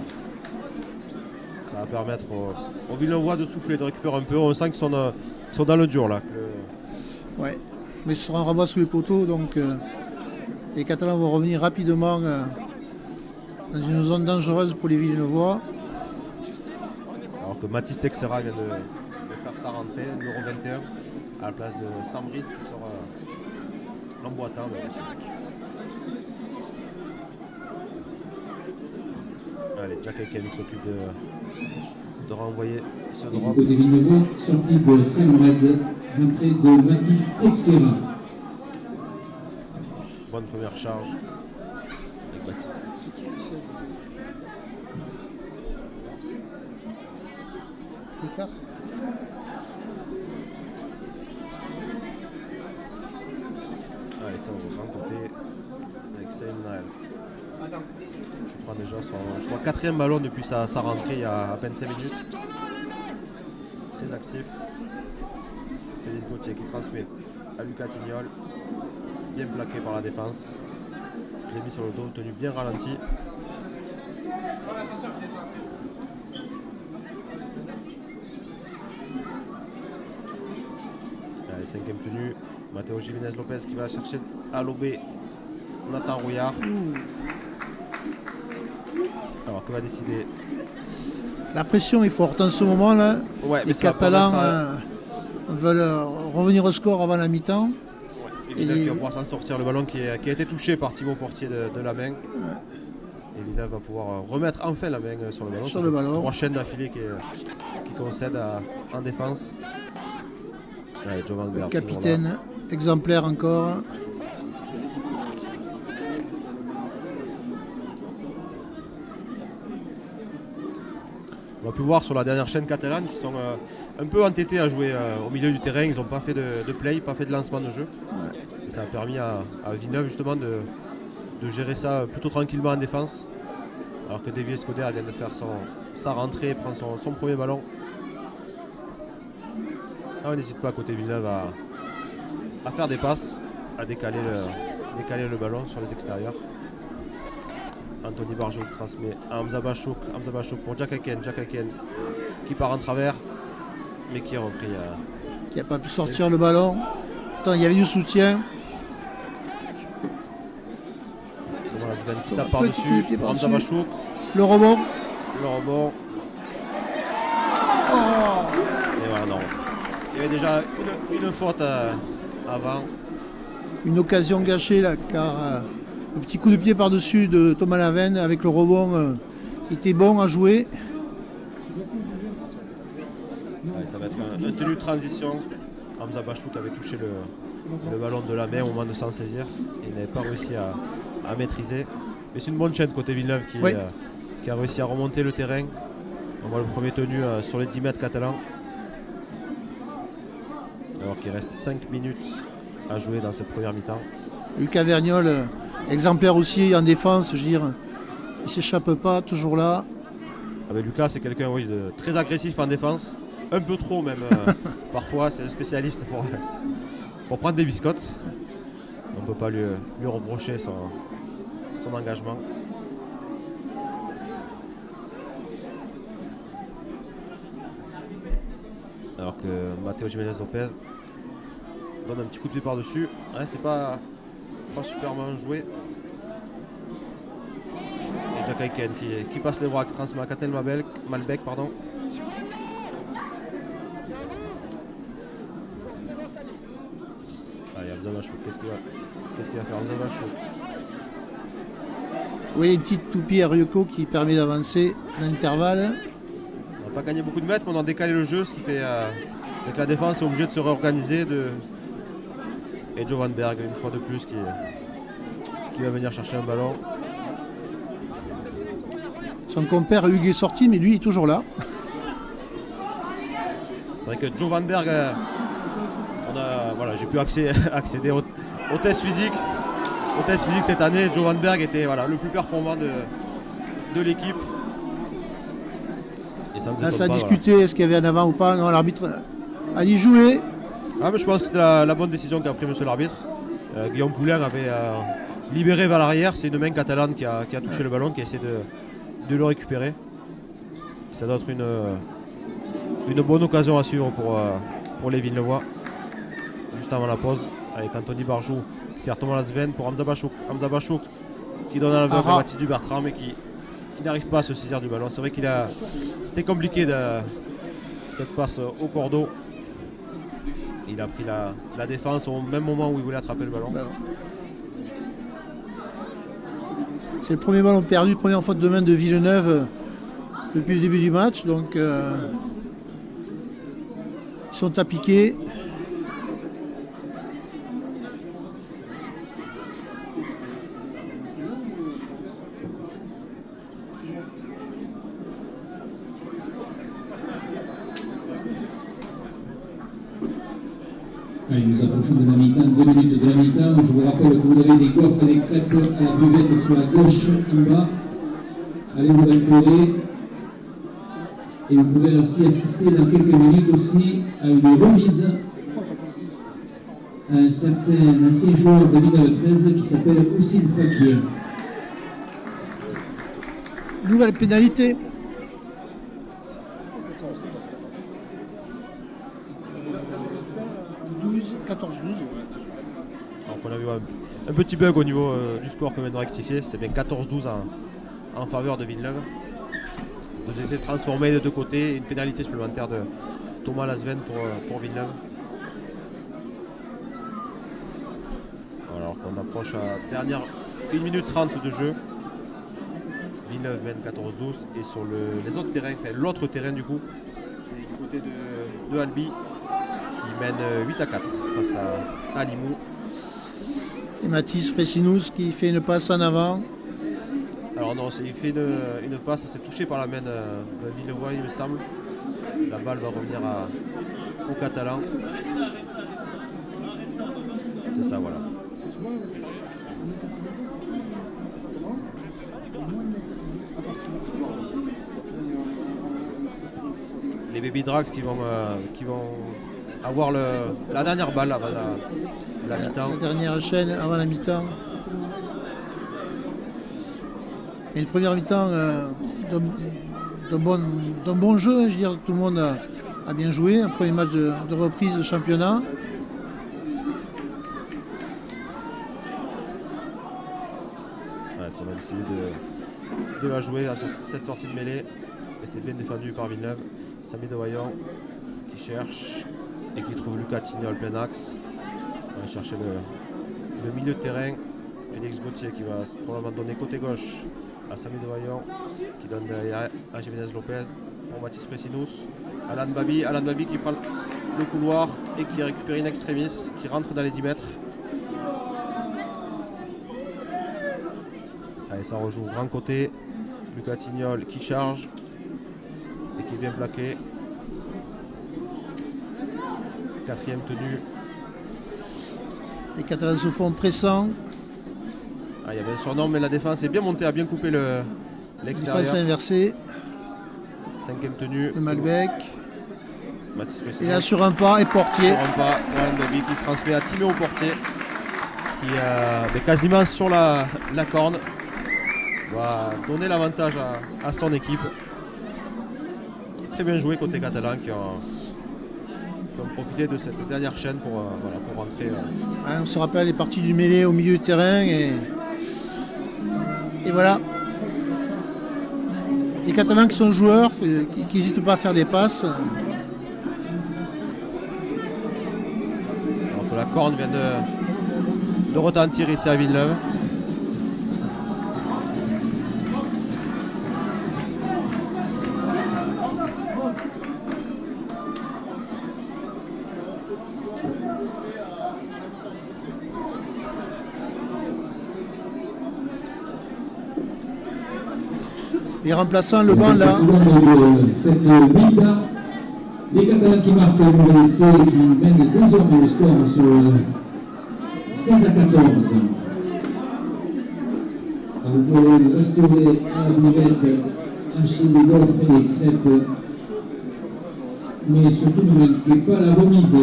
Ça va permettre aux Villeneuvois de souffler, de récupérer un peu. On sent qu'ils sont dans le dur là. Ouais, mais ce sera un renvoi sous les poteaux, donc les Catalans vont revenir rapidement dans une zone dangereuse pour les Villeneuvois. Alors que Mathis Texera vient de faire sa rentrée, numéro 21, à la place de Sam Reid qui sera l'emboîtant. Allez, Jack Aiken qui s'occupe de renvoyer ce Et du drop. côté Villeneuve, sortie de Sam Red, entrée de Mathis Texera. Bonne première charge. Avec Baptiste. Écart. Allez, ça on va grand côté avec Saïd Naël. Qui prend déjà son, je crois, 4e ballon depuis sa rentrée il y a à peine 5 minutes. Très actif. Félix Gauthier qui transmet à Lucas Tignol. Bien plaqué par la défense. Il est mis sur le dos, tenu bien ralenti. Allez, 5e tenue. Matteo Jiménez Lopez qui va chercher à l'obé Nathan Rouillard. Alors que va décider. La pression est forte en ce moment-là. Ouais, les Catalans veulent revenir au score avant la mi-temps. Et Villeneuve qui va pouvoir s'en sortir. Le ballon qui a été touché par Thibaut Portier de la main. Ouais. Et Villeneuve va pouvoir remettre enfin la main sur le ballon. Sur le ballon. 3 chaînes d'affilée qui concèdent en défense. Allez, le capitaine exemplaire encore. On a pu voir sur la dernière chaîne catalane qui sont un peu entêtés à jouer au milieu du terrain. Ils n'ont pas fait de play, pas fait de lancement de jeu. Ouais. Et ça a permis à Villeneuve justement de gérer ça plutôt tranquillement en défense. Alors que Davy Escoder vient de faire sa rentrée, prendre son premier ballon. Ah, on n'hésite pas à côté Villeneuve à faire des passes, à décaler le ballon sur les extérieurs. Anthony Barjot transmet à Hamza Bachouk pour Jack Aken qui part en travers mais qui a repris. Qui n'a pas pu sortir le ballon. Pourtant il y avait du soutien. Voilà, Sven qui tape par-dessus pour Hamza Bachouk. Le rebond. Oh. Et voilà, non. Il y avait déjà une faute avant. Une occasion gâchée là car le petit coup de pied par-dessus de Thomas Lavenne avec le rebond était bon à jouer. Ouais, ça va être une tenue de transition. Hamza Bachouk avait touché le ballon de la main au moment de s'en saisir. Et il n'avait pas réussi à maîtriser. Mais c'est une bonne chaîne côté Villeneuve qui a réussi à remonter le terrain. On voit le premier tenu sur les 10 mètres catalans. Alors qu'il reste 5 minutes à jouer dans cette première mi-temps. Lucas Vergnol, exemplaire aussi en défense, je veux dire, il ne s'échappe pas, toujours là. Ah ben Lucas, c'est quelqu'un de très agressif en défense, un peu trop même, parfois, c'est un spécialiste pour prendre des biscottes. On ne peut pas lui reprocher son engagement. Alors que Matteo Jiménez Lopez donne un petit coup de pied par-dessus. Ouais, c'est pas superment joué. Et Jack Aiken qui passe les bras, qui transmet à Katel Malbec. Pardon. Allez, Hamza Bachouk, qu'est-ce qu'il va faire Hamza Bachouk? Oui, une petite toupie à Ryoko qui permet d'avancer l'intervalle. On n'a pas gagné beaucoup de mètres, mais on a décalé le jeu, ce qui fait que la défense est obligée de se réorganiser. Et Jovan Berg, une fois de plus, qui va venir chercher un ballon. Son compère Hugues est sorti, mais lui est toujours là. C'est vrai que Jovan Berg, j'ai pu accéder au test physique. Au test physique cette année, Jovan Berg était le plus performant de l'équipe. Là, ça a discuté, est-ce qu'il y avait un avant ou pas? Non, l'arbitre a dit jouer. Ah, mais je pense que c'était la bonne décision qu'a pris monsieur l'arbitre. Guillaume Poulain avait libéré vers l'arrière. C'est une main catalane qui a touché le ballon, qui a essayé de le récupérer. Ça doit être une bonne occasion à suivre pour les Villeneuvois. Juste avant la pause, avec Anthony Barjot qui sert Thomas Lasven pour Hamza Bachouk. Hamza Bachouk qui donne à la veuve à Mathis Dubertrand, mais qui n'arrive pas à se saisir du ballon. C'est vrai c'était compliqué cette passe au cordeau. Il a pris la défense au même moment où il voulait attraper le ballon. C'est le premier ballon perdu, première faute de main de Villeneuve depuis le début du match. Donc ils sont à piquer. Allez, nous approchons de la mi-temps, 2 minutes de la mi-temps. Je vous rappelle que vous avez des gaufres et des crêpes à la buvette sur la gauche en bas. Allez vous restaurer. Et vous pouvez aussi assister dans quelques minutes aussi à une remise à un certain ancien joueur de 1913 qui s'appelle Oussine Fakir. Nouvelle pénalité. 14-12. Alors qu'on a vu un petit bug au niveau du score qu'on vient de rectifier. C'était bien 14-12 en faveur de Villeneuve. Deux essais transformés de deux côtés, une pénalité supplémentaire de Thomas Lasven pour Villeneuve. Alors qu'on approche à dernière 1 minute 30 de jeu. Villeneuve mène 14-12 et sur les autres terrains, enfin, l'autre terrain du coup, c'est du côté de Albi qui mène 8-4 face à Limoux. Et Mathis Fresinous qui fait une passe en avant. Alors non, il fait une passe, c'est touché par la main de Villevoye il me semble. La balle va revenir au Catalan. C'est ça, voilà. Les Baby Drags qui vont avoir la dernière balle avant la mi-temps. La dernière chaîne avant la mi-temps. Et une première mi-temps d'un bon jeu, je veux dire, tout le monde a bien joué. Un premier match de reprise de championnat. Ouais, ça va essayer de la jouer à cette sortie de mêlée. Et c'est bien défendu par Villeneuve. Samy Devaillant qui cherche et qui trouve Lucas Tignol plein axe. On va chercher le milieu de terrain. Félix Gauthier qui va probablement donner côté gauche à Samy Devaillant qui donne derrière à Jiménez Lopez pour Mathis Fresinous. Alan Babi qui prend le couloir et qui récupère in extremis, qui rentre dans les 10 mètres. Allez, ça rejoue au grand côté. Lucas Tignol qui charge et qui est bien plaqué. Quatrième tenue. Les Catalans se font pressant. Ah, il y avait un surnom, mais la défense est bien montée, a bien coupé l'extérieur. Défense inversée. Cinquième tenue. Le Malbec. Mathis Fresinous. Il est sur un pas et portier. Sur un pas, Alan Babi qui transmet à Timéo Portier. Qui est quasiment sur la corne. Va donner l'avantage à son équipe. Très bien joué côté catalan qui ont profité de cette dernière chaîne pour rentrer. Ouais, on se rappelle les parties du mêlée au milieu du terrain et voilà. Les Catalans qui sont joueurs, qui n'hésitent pas à faire des passes. Alors que la corne vient de retentir ici à Villeneuve. Et remplaçant le banc là. Cette mi-temps, les Catalans qui marquent un nouvel essai et qui mènent désormais le score sur 16-14. Vous pouvez vous restaurer à la buvette, acheter des gaufres et des crêpes. Mais surtout, ne manquez pas la remise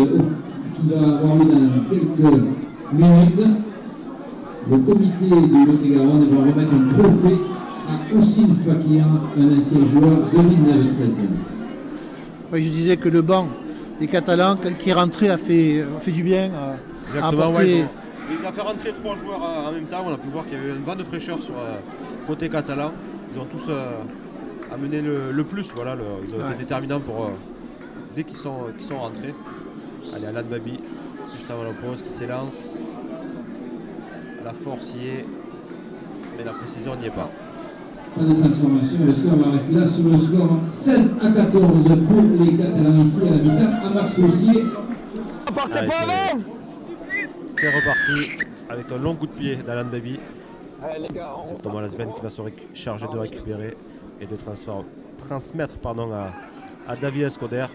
qui va avoir lieu dans quelques minutes. Le comité du Lot-et-Garonne va remettre un trophée à Oussine Fakir, un ancien joueur de 1913. Oui, je disais que le banc des Catalans qui est rentré a fait du bien. A apporté... Ils ont fait rentrer 3 joueurs en même temps. On a pu voir qu'il y avait un vent de fraîcheur sur côté catalan. Ils ont tous amené le plus. Voilà, ils ont été déterminants pour dès qu'ils sont rentrés. Allez, Alan Babi, juste avant la pause, qui s'élance. La force y est, mais la précision n'y est pas. Pas de transformation, le score va rester là sur le score 16 à 14 pour les Catalans ici à la mi-temps à Max-Roussier. C'est reparti avec un long coup de pied d'Alan Baby. C'est Thomas Lasven qui va se charger de récupérer et de transmettre à David Escoder.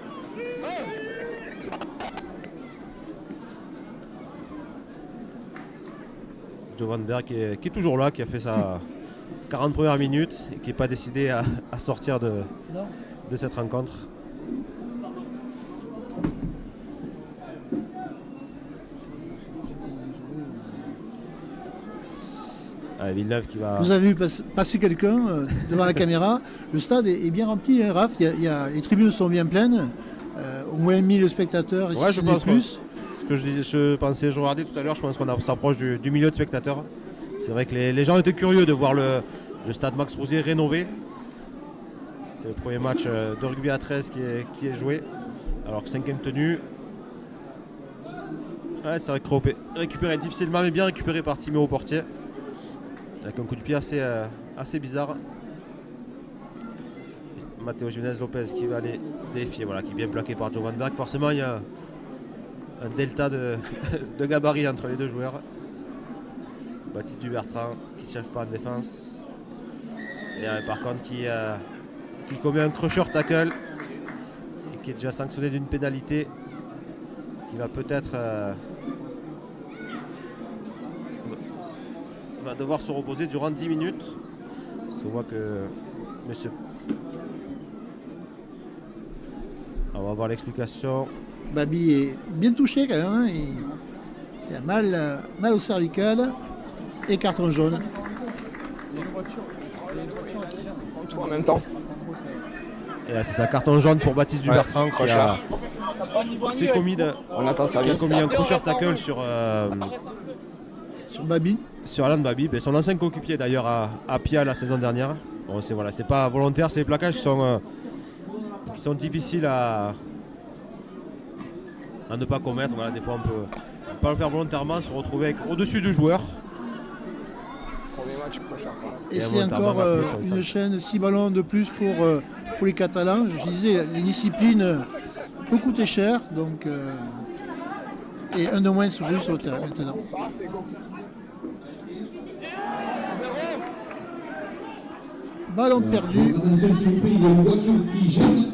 Joe Van Berg qui est toujours là, qui a fait sa 40 premières minutes et qui n'est pas décidé à sortir de cette rencontre. Villeneuve qui va... Vous avez vu passer quelqu'un devant la caméra. Le stade est bien rempli, hein, Raph. Les tribunes sont bien pleines. Au moins 1000 spectateurs. Ouais, je pense plus. Ce que je regardais tout à l'heure, je pense qu'on s'approche du million de spectateurs. C'est vrai que les gens étaient curieux de voir le stade Max-Roussier rénové. C'est le premier match de rugby à 13 qui est joué. Alors que 5e tenue. Ouais, c'est récupéré difficilement, mais bien récupéré par Timéo Portier. Avec un coup de pied assez bizarre. Matteo Jiménez Lopez qui va aller défier, voilà, qui est bien plaqué par Joe Van Berg. Forcément, il y a un delta de gabarit entre les deux joueurs. Baptiste Dubertrand qui ne cherche pas en défense. Et par contre, qui commet un crusher tackle et qui est déjà sanctionné d'une pénalité qui va peut-être. Va devoir se reposer durant 10 minutes. On voit que monsieur... On va voir l'explication. Babi est bien touché quand même. Hein. Il a mal au cervical et carton jaune. En même temps. Et là, c'est ça, carton jaune pour Baptiste Dubertrand qui a commis un crusher tackle sur Babi. Sur Alan Babi, son ancien coéquipier d'ailleurs à Pia la saison dernière. Bon, c'est pas volontaire, c'est des plaquages qui sont difficiles à ne pas commettre. Voilà, des fois on peut pas le faire volontairement, se retrouver au-dessus du joueur. Et c'est encore une chaîne 6 ballons de plus pour les Catalans. Je disais, les disciplines peut coûter cher, donc et un de moins se joue sur le terrain maintenant. Ballon perdu. Attention s'il vous plaît, il y a une voiture qui gêne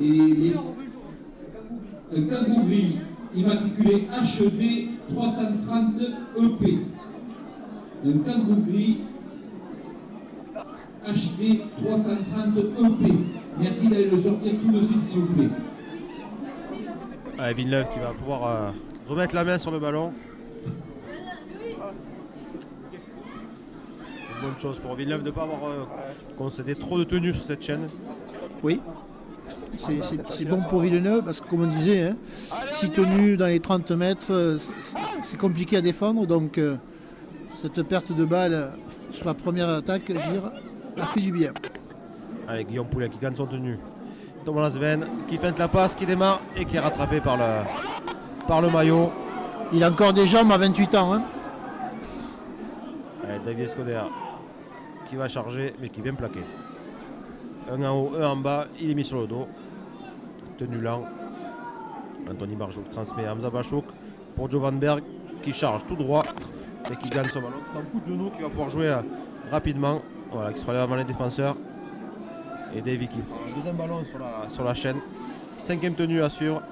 et un kangou gris immatriculé HD 330 EP. Un kangou gris HD 330 EP. Merci d'aller le sortir tout de suite s'il vous plaît. Villeneuve qui va pouvoir remettre la main sur le ballon. Bonne chose pour Villeneuve de ne pas avoir concédé trop de tenues sur cette chaîne. Oui, c'est bon pour Villeneuve parce que comme on disait, hein, 6 tenues dans les 30 mètres, c'est compliqué à défendre. Donc cette perte de balle sur la première attaque, je dirais, a fait du bien. Avec Guillaume Poulet qui gagne son tenue. Thomas Lasven qui feinte la passe, qui démarre et qui est rattrapé par le maillot. Il a encore des jambes à 28 ans. Hein. David Escoder qui va charger mais qui est bien plaqué. Un en haut, un en bas, il est mis sur le dos. Tenu lent. Anthony Barjouk transmet à Hamza Bachouk pour Joe Van Berg qui charge tout droit et qui gagne son ballon. Un coup de genou qui va pouvoir jouer rapidement. Voilà, qui se relève avant les défenseurs. Et Davy qui prend un deuxième ballon sur la chaîne. 5e tenue à suivre.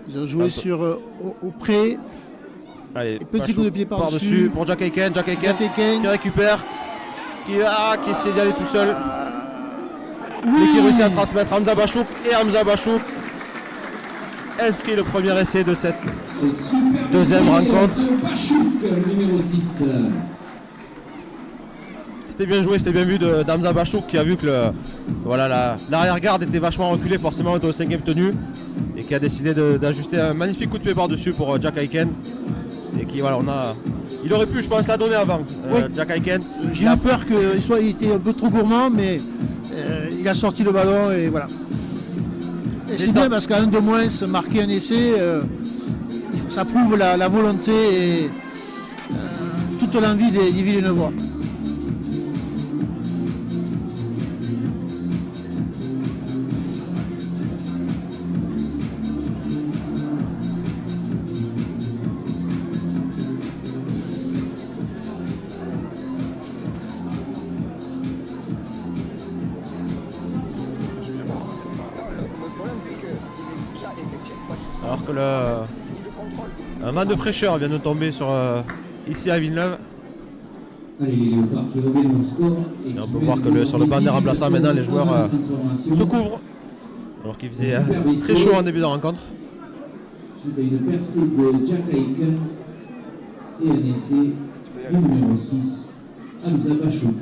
Ils ont joué au pré. Allez, petit coup de pied par-dessus pour Jack Aiken qui récupère, qui essaie d'y aller tout seul, mais qui réussit à transmettre Hamza Bachouk, et Hamza Bachouk inscrit le premier essai de cette deuxième rencontre. Bachouk, numéro 6. C'était bien joué, c'était bien vu d'Hamza Bachouk qui a vu que l'arrière-garde était vachement reculé, forcément au 5e tenue, et qui a décidé d'ajuster un magnifique coup de pied par-dessus pour Jack Aiken. Et qui, voilà, il aurait pu, je pense, la donner avant, oui. Jack Aiken. J'ai eu peur qu'il était un peu trop gourmand, mais il a sorti le ballon et voilà. Et c'est bien parce qu'à un de moins, marquer un essai, ça prouve la volonté et toute l'envie des Villeneuvois. que un vent de fraîcheur vient de tomber sur, ici à Villeneuve. Allez, les Léopards qui reviennent au score. Et on peut voir que sur le banc des remplaçants, maintenant, les joueurs se couvrent. Alors qu'il faisait très chaud en début de rencontre. Suite à une percée de Jack Aiken et un essai du numéro 6, Hamza Bachouk.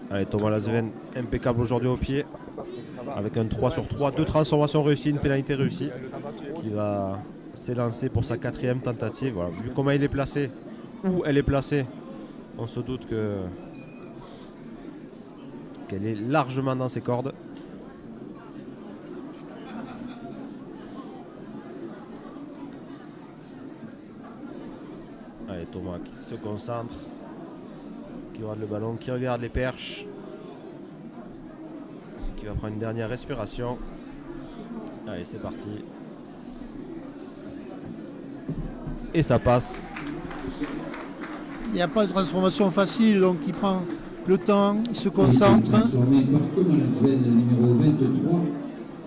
Allez, Thomas Lasven, impeccable aujourd'hui au pied. Avec un 3 sur 3, 2 transformations réussies, une pénalité réussie. Qui va s'élancer pour sa 4e tentative. Voilà. Vu comment il est placé, où elle est placée, on se doute qu'elle est largement dans ses cordes. Allez, Thomas qui se concentre, qui regarde le ballon, qui regarde les perches, qui va prendre une dernière respiration. Allez, c'est parti. Et ça passe. Il n'y a pas de transformation facile, donc il prend le temps, il se concentre. Transformé par Thomas Lasven, le numéro 23.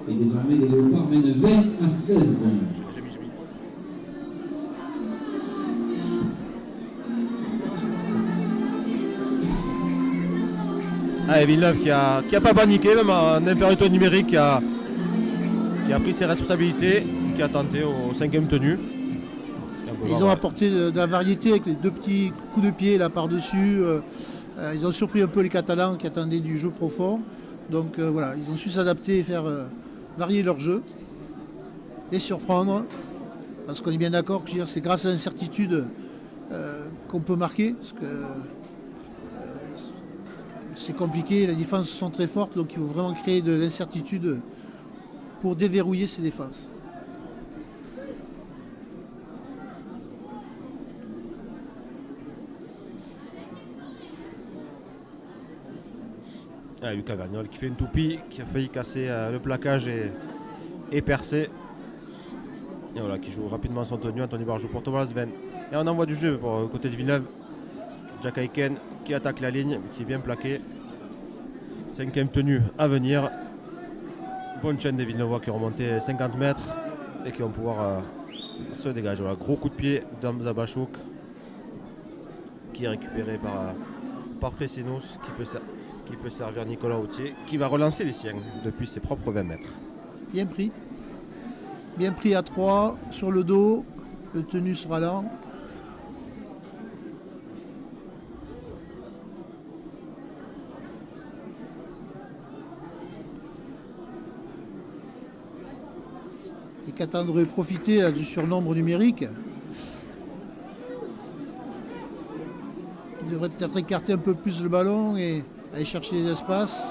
Et désormais, les Léopards mènent 20 à 16. Allez, Villeneuve qui a pas paniqué, même en infériorité numérique, qui a pris ses responsabilités, qui a tenté au 5e tenu. Ils ont apporté de la variété avec les 2 petits coups de pied là par-dessus. Ils ont surpris un peu les Catalans qui attendaient du jeu profond. Donc voilà, ils ont su s'adapter et faire varier leur jeu. Et surprendre. Parce qu'on est bien d'accord que c'est grâce à l'incertitude qu'on peut marquer. Parce que c'est compliqué, les défenses sont très fortes, donc il faut vraiment créer de l'incertitude pour déverrouiller ces défenses. Ah, Lucas Vergnol qui fait une toupie, qui a failli casser le plaquage et percer. Et voilà, qui joue rapidement son tenue. Anthony Barjou pour Thomas Lasven. Et on envoie du jeu pour le côté de Villeneuve. Jack Aiken qui attaque la ligne, qui est bien plaqué. 5e tenue à venir. Bonne chaîne des Villeneuvois qui ont remonté 50 mètres et qui vont pouvoir se dégager. Voilà, gros coup de pied d'Hamza Bachouk qui est récupéré par Fresinous, qui peut servir Nicolas Autier, qui va relancer les siens depuis ses propres 20 mètres. Bien pris. Bien pris à 3 sur le dos. Le tenu sera là. Et Catan devrait profiter du surnombre numérique. Il devrait peut-être écarter un peu plus le ballon et aller chercher les espaces.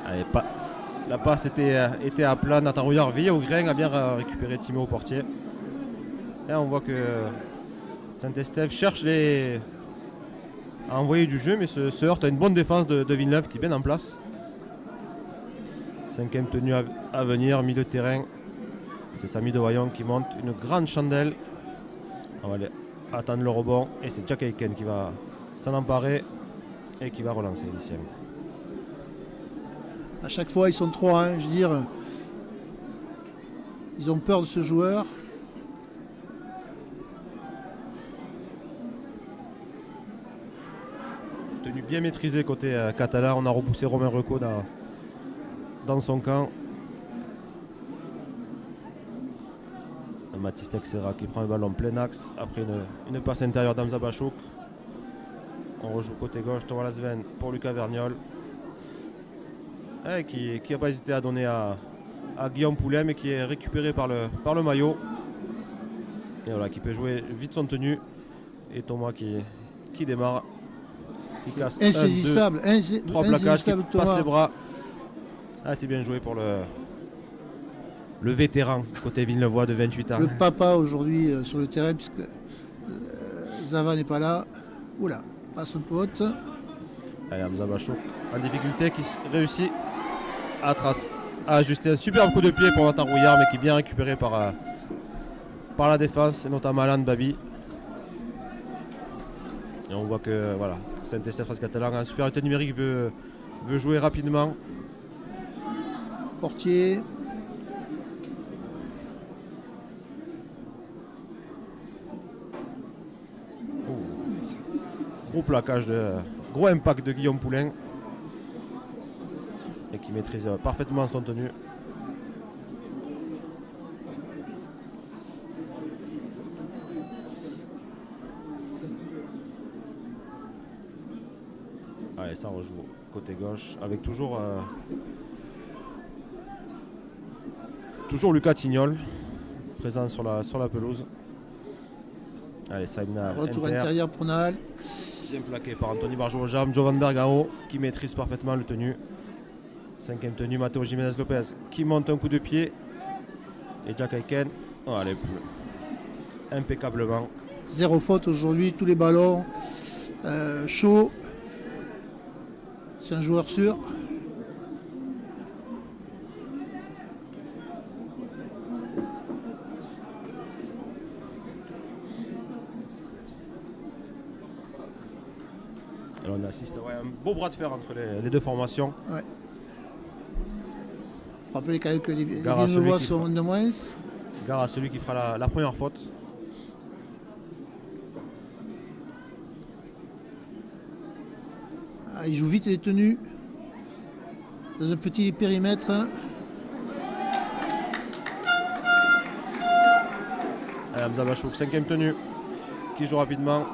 Allez, la passe était à plat. Nathan Rouillard veillait au grain, a bien récupéré Timo au portier. Et on voit que Saint-Estève cherche à envoyer du jeu, mais se heurte à une bonne défense de Villeneuve qui est bien en place. 5e tenue à venir, milieu de terrain. C'est Samy Devaillon qui monte une grande chandelle. On va aller attendre le rebond et c'est Jack Aiken qui va s'en emparer et qui va relancer les siens. À chaque fois, ils sont 3, hein, je veux dire. Ils ont peur de ce joueur. Tenue bien maîtrisée côté catalan. On a repoussé Romain Recot dans son camp. Mathis Texera qui prend le ballon plein axe après une passe intérieure d'Hamza Bachouk. On rejoue côté gauche, Thomas Lasven pour Lucas Vergnol. Qui n'a pas hésité à donner à Guillaume Poulet, mais qui est récupéré par le maillot. Et voilà, qui peut jouer vite son tenue. Et Thomas qui démarre, qui casse insaisissable, 3 plaquages, qui Thomas. passe les bras. Ah, c'est bien joué pour le vétéran côté Villeneuvois de 28 ans. Le papa aujourd'hui sur le terrain, puisque Zava n'est pas là. Oula, passe un pote. Allez, Hamza Bachouk en difficulté qui réussit à ajuster un superbe coup de pied pour Nathan Rouillard, mais qui est bien récupéré par la défense, et notamment Alan Babi. Et on voit que voilà, Saint-Estève Catalan en supériorité numérique veut jouer rapidement. Portier. Gros plaquage, gros impact de Guillaume Poulain. Et qui maîtrise parfaitement son tenue. Allez, ça rejoue côté gauche avec toujours Lucas Tignol présent sur la pelouse. Allez, Saïmna retour intérieur pour Nahal. Bien plaqué par Anthony Barjot aux jambes. Jovan Berg en haut qui maîtrise parfaitement le tenue. Cinquième tenue, Matteo Jiménez Lopez qui monte un coup de pied. Et Jack Aiken, allez, impeccablement. 0 faute aujourd'hui, tous les ballons chauds. C'est un joueur sûr. Alors on assiste un beau bras de fer entre les deux formations. Ouais. Il faut rappeler quand même que les Villeneuvois sont de moins. Gare à celui qui fera la première faute. Il joue vite les tenues. Dans un petit périmètre. Hamza Bachouk, cinquième tenue, qui joue rapidement.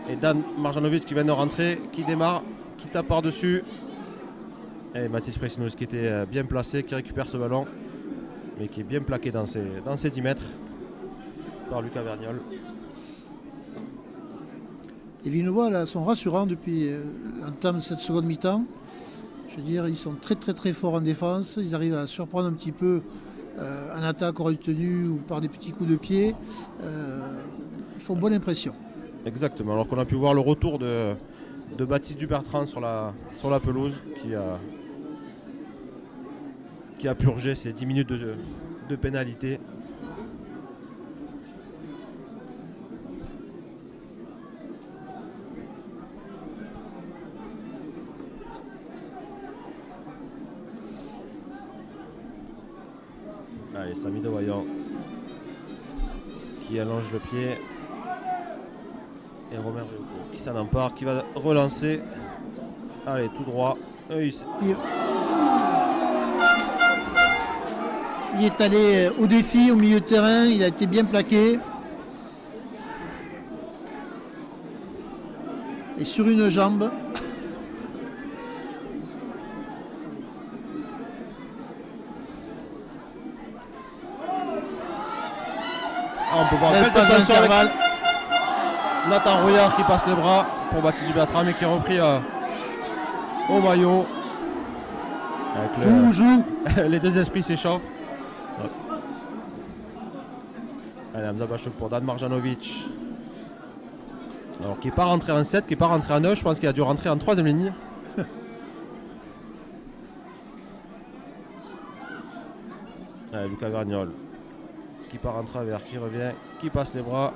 Et Dan Marjanovic qui vient de rentrer, qui démarre, qui tape par-dessus. Et Mathis Freysinus qui était bien placé, qui récupère ce ballon, mais qui est bien plaqué dans ses 10 mètres par Lucas Vergnol. Les Villeneuvois là, sont rassurants depuis l'entame de cette seconde mi-temps. Je veux dire, ils sont très très très forts en défense. Ils arrivent à surprendre un petit peu en attaque hors de tenue ou par des petits coups de pied. Ils font bonne impression. Exactement, alors qu'on a pu voir le retour de Baptiste Dubertrand sur la pelouse qui a purgé ses 10 minutes de pénalité. Allez, Samy Devoyant qui allonge le pied. Et Romain Rieucourt qui s'en empare, qui va relancer. Allez, tout droit. Il est allé au défi au milieu de terrain, il a été bien plaqué. Et sur une jambe. On peut voir belle attention avec Nathan Rouillard qui passe les bras pour Baptiste Dubertrand, mais qui est repris au maillot. Les deux esprits s'échauffent. Allez, Hamza Bachouk pour Dan Marjanovic. Alors qui n'est pas rentré en 7, qui n'est pas rentré en 9, je pense qu'il a dû rentrer en 3ème ligne. Allez, Lucas Vergnol qui part en travers, qui revient, qui passe les bras,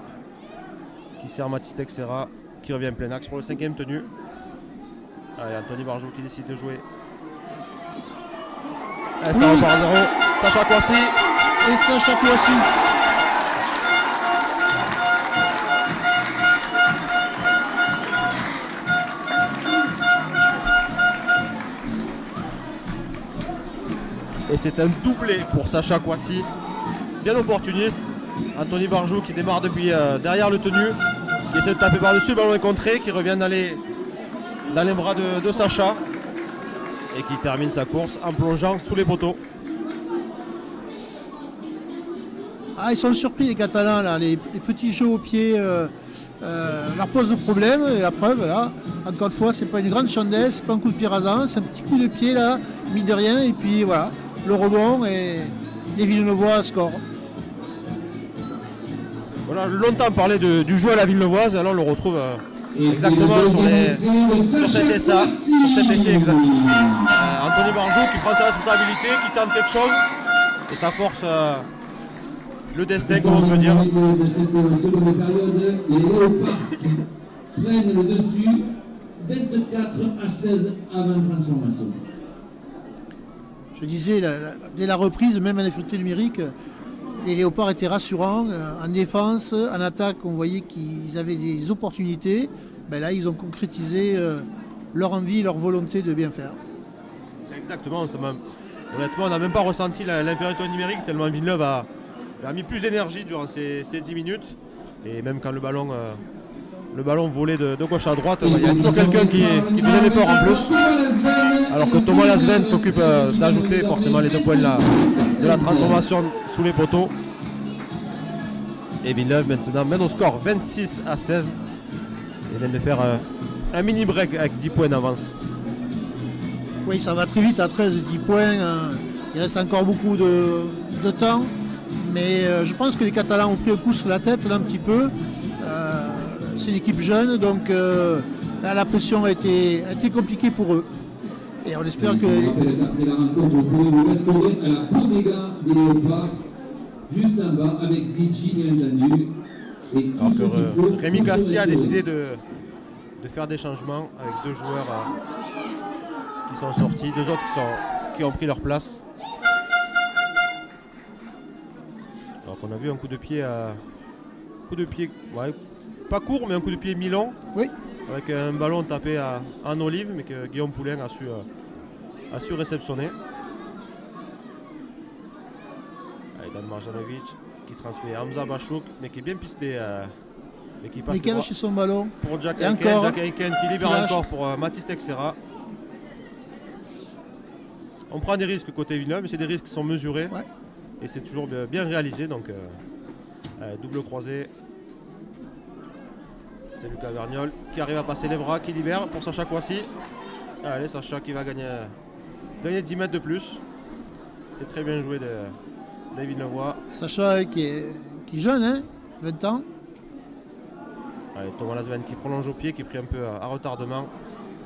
qui sert Mathis Texera, qui revient plein axe pour le 5ème tenue. Allez, Anthony Barjot qui décide de jouer. Allez, ça repart à 0. Sacha Kouassi. Et Sacha Kouassi. Et c'est un doublé pour Sacha Kouassi. Bien opportuniste. Anthony Barjot qui démarre depuis derrière le tenu, qui essaie de taper par-dessus, le ballon est contré, qui revient dans les bras de Sacha et qui termine sa course en plongeant sous les poteaux. Ah, ils sont surpris les Catalans, là. Les petits jeux au pied leur posent problème, et la preuve, là, encore une fois, c'est pas une grande chandelle, c'est pas un coup de pied rasant, c'est un petit coup de pied là, mis de rien, et puis voilà, le rebond et les Villeneuvois scorent. On a longtemps parlé du jeu à la Villeneuvoise, alors on le retrouve exactement sur cet essai exact. Anthony Barjot qui prend sa responsabilité, qui tente quelque chose, et ça force le destin, comme on peut dire. De cette seconde période, les Léopards prennent le dessus, 24-16 avant transformation. je disais, dès la reprise, même en effectif numérique, les Léopards étaient rassurants. En défense, en attaque, on voyait qu'ils avaient des opportunités. Ben là, ils ont concrétisé leur envie, leur volonté de bien faire. Exactement, honnêtement, on n'a même pas ressenti l'infériorité numérique tellement Villeneuve a mis plus d'énergie durant ces 10 minutes. Et même quand le ballon volait de gauche à droite, il y a toujours quelqu'un qui faisait l'effort en plus. Alors que Thomas Lasven s'occupe d'ajouter forcément les 2 points de la transformation sous les poteaux. Et Villeneuve maintenant mène au score 26-16. Il vient de faire un mini break avec 10 points d'avance. Oui, ça va très vite à 13-10 points. Il reste encore beaucoup de temps. Mais je pense que les Catalans ont pris un coup sur la tête là un petit peu. C'est une équipe jeune, donc là, la pression a été compliquée pour eux. Et on espère que... Je rappelle qu'après la rencontre, vous pouvez vous restaurer à la bodega des Léopards, juste en bas, avec DJ bien entendu. Alors que Rémi Castilla a décidé de faire des changements avec 2 joueurs qui sont sortis, 2 autres qui ont pris leur place. Alors qu'on a vu un coup de pied, ouais, pas court, mais un coup de pied mi-long. Oui. Avec un ballon tapé en olive, mais que Guillaume Poulain a su réceptionner. Allez, Dan Marjanovic qui transmet à Hamza Bachouk, mais qui est bien pisté. Mais qui passe Nickel chez son ballon. Pour Jack Aiken. Jack Aiken qui libère encore pour Mathis Texera. On prend des risques côté Villeneuve, mais c'est des risques qui sont mesurés. Ouais. Et c'est toujours bien réalisé. Donc, double croisé. C'est Lucas Vergnol qui arrive à passer les bras, qui libère pour Sacha Kouassi. Allez, Sacha qui va gagner 10 mètres de plus. C'est très bien joué de Villeneuvois. Sacha qui est jeune, hein, 20 ans. Allez, Thomas Lasven qui prolonge au pied, qui est pris un peu à retardement.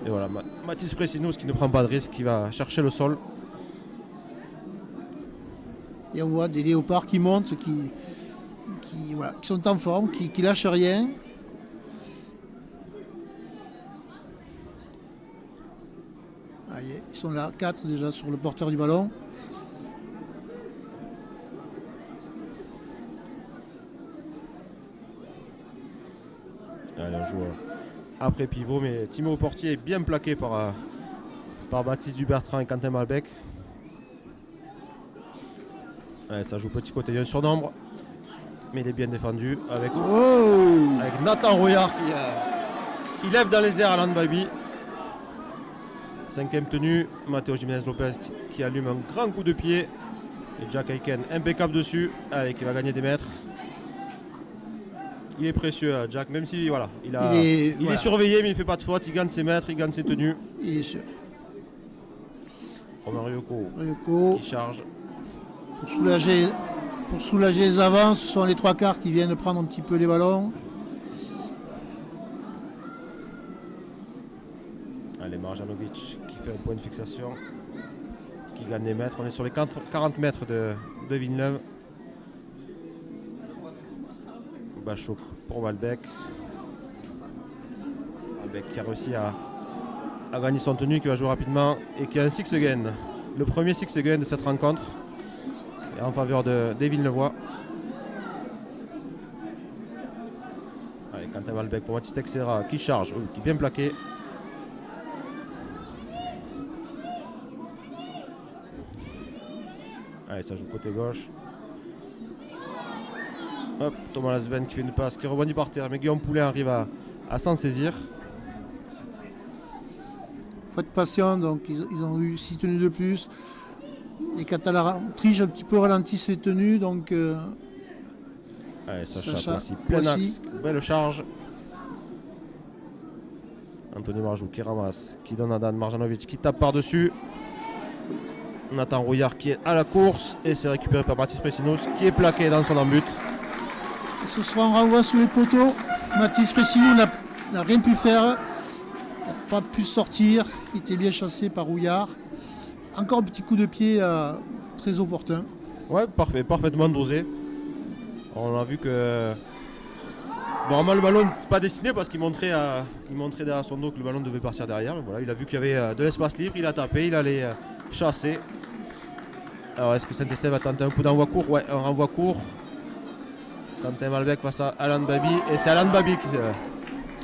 Et voilà, Mathis Fressinos qui ne prend pas de risque, qui va chercher le sol. Et on voit des Léopards qui montent, qui sont en forme, qui lâchent rien. Allez, ils sont là, 4 déjà sur le porteur du ballon. Allez, on joue après pivot, mais Timo Portier est bien plaqué par Baptiste Dubertrand et Quentin Malbec. Ouais, ça joue petit côté, il y a un surnombre, mais il est bien défendu avec Nathan Rouillard qui lève dans les airs Alan Baby. 5e tenue, Matteo Jiménez Lopez qui allume un grand coup de pied. Et Jack Aiken impeccable dessus, allez, qui va gagner des mètres. Il est précieux, Jack, même si voilà, il est surveillé, mais il ne fait pas de faute, il gagne ses mètres, il gagne ses tenues. Il est sûr. Romain Ryoko qui charge. Pour soulager les avants, ce sont les 3/4 qui viennent prendre un petit peu les ballons. Allez, Marjanovic qui fait un point de fixation, qui gagne des mètres. On est sur les 40 mètres de Villeneuve. Bachouk pour Malbec. Malbec qui a réussi à gagner son tenue, qui va jouer rapidement et qui a un six again. Le premier six again de cette rencontre et en faveur des Villeneuvois. Allez, Quentin Malbec pour Mathis Texera qui charge, qui est bien plaqué. Allez, ça joue côté gauche. Hop, Thomas Lasven qui fait une passe, qui rebondit par terre, mais Guillaume Poulain arrive à s'en saisir. Faut être patient, donc ils ont eu 6 tenues de plus. Les Catalans trichent un petit peu, ralentissent les tenues, donc... Allez, Sacha Kouassi, plein axe, belle charge. Anthony Marjou qui ramasse, qui donne à Dan Marjanovic, qui tape par-dessus. Nathan Rouillard qui est à la course, et c'est récupéré par Mathis Fressinos, qui est plaqué dans son embut. Ce sera un renvoi sous les poteaux. Mathis Fressinos n'a rien pu faire. Il n'a pas pu sortir. Il était bien chassé par Rouillard. Encore un petit coup de pied très opportun. Ouais, parfait, parfaitement dosé. On a vu que... Normalement le ballon n'est pas destiné parce qu'il montrait derrière son dos que le ballon devait partir derrière. Voilà, il a vu qu'il y avait de l'espace libre, il a tapé, il allait chasser. Alors est-ce que Saint-Estève va tenter un coup d'envoi court? Ouais, un renvoi court. Quentin Malbec face à Alan Babi. Et c'est Alan Babi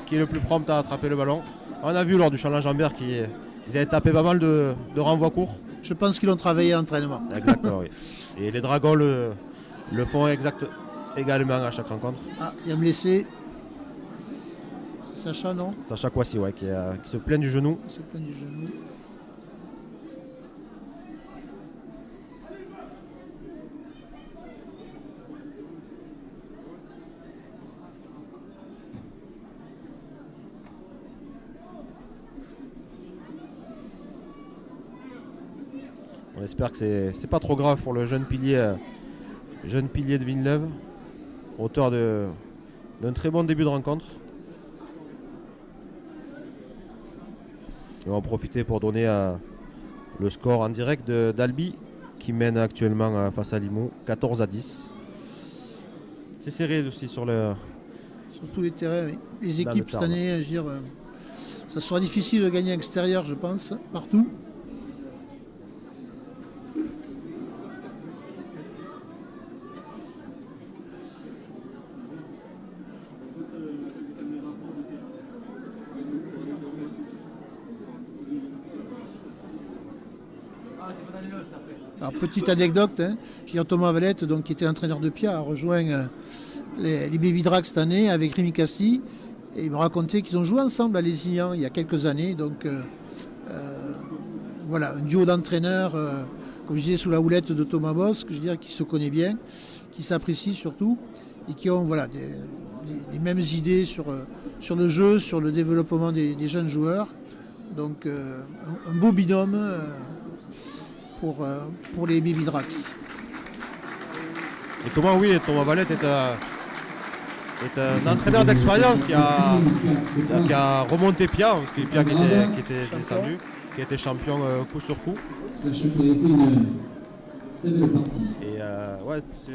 qui est le plus prompt à attraper le ballon. On a vu lors du challenge Ambert qu'ils avaient tapé pas mal de renvois courts. Je pense qu'ils ont travaillé à l'entraînement. Exactement, oui. Et les Dragons le font également à chaque rencontre. Ah, il va me laisser. C'est Sacha, non? Sacha Kouassi, ouais, qui se plaint du genou. Il se plaint du genou. On espère que c'est pas trop grave pour le jeune pilier de Villeneuve, auteur d'un très bon début de rencontre. On va en profiter pour donner le score en direct d'Albi qui mène actuellement face à Limoux 14-10. C'est serré aussi sur tous les terrains. Oui. Les équipes cette année, je veux dire, ça sera difficile de gagner à l'extérieur, je pense, partout. Alors, petite anecdote, hein, Thomas Valette, donc, qui était l'entraîneur de Pia, a rejoint les Baby Drags cette année avec Rémi Cassi. Et il me racontait qu'ils ont joué ensemble à Lézignan il y a quelques années. Donc voilà, un duo d'entraîneurs, comme je disais, sous la houlette de Thomas Boss, que je dirais qui se connaît bien, qui s'apprécie surtout, et qui ont voilà, les mêmes idées sur le jeu, sur le développement des jeunes joueurs. Donc un beau binôme pour les Baby Drags. Et Thomas Valette est un entraîneur d'expérience qui a remonté Pia, parce que Pia qui était descendu, qui a été champion coup sur coup. Sachant qu'il avait fait une très belle partie. Et ouais, c'est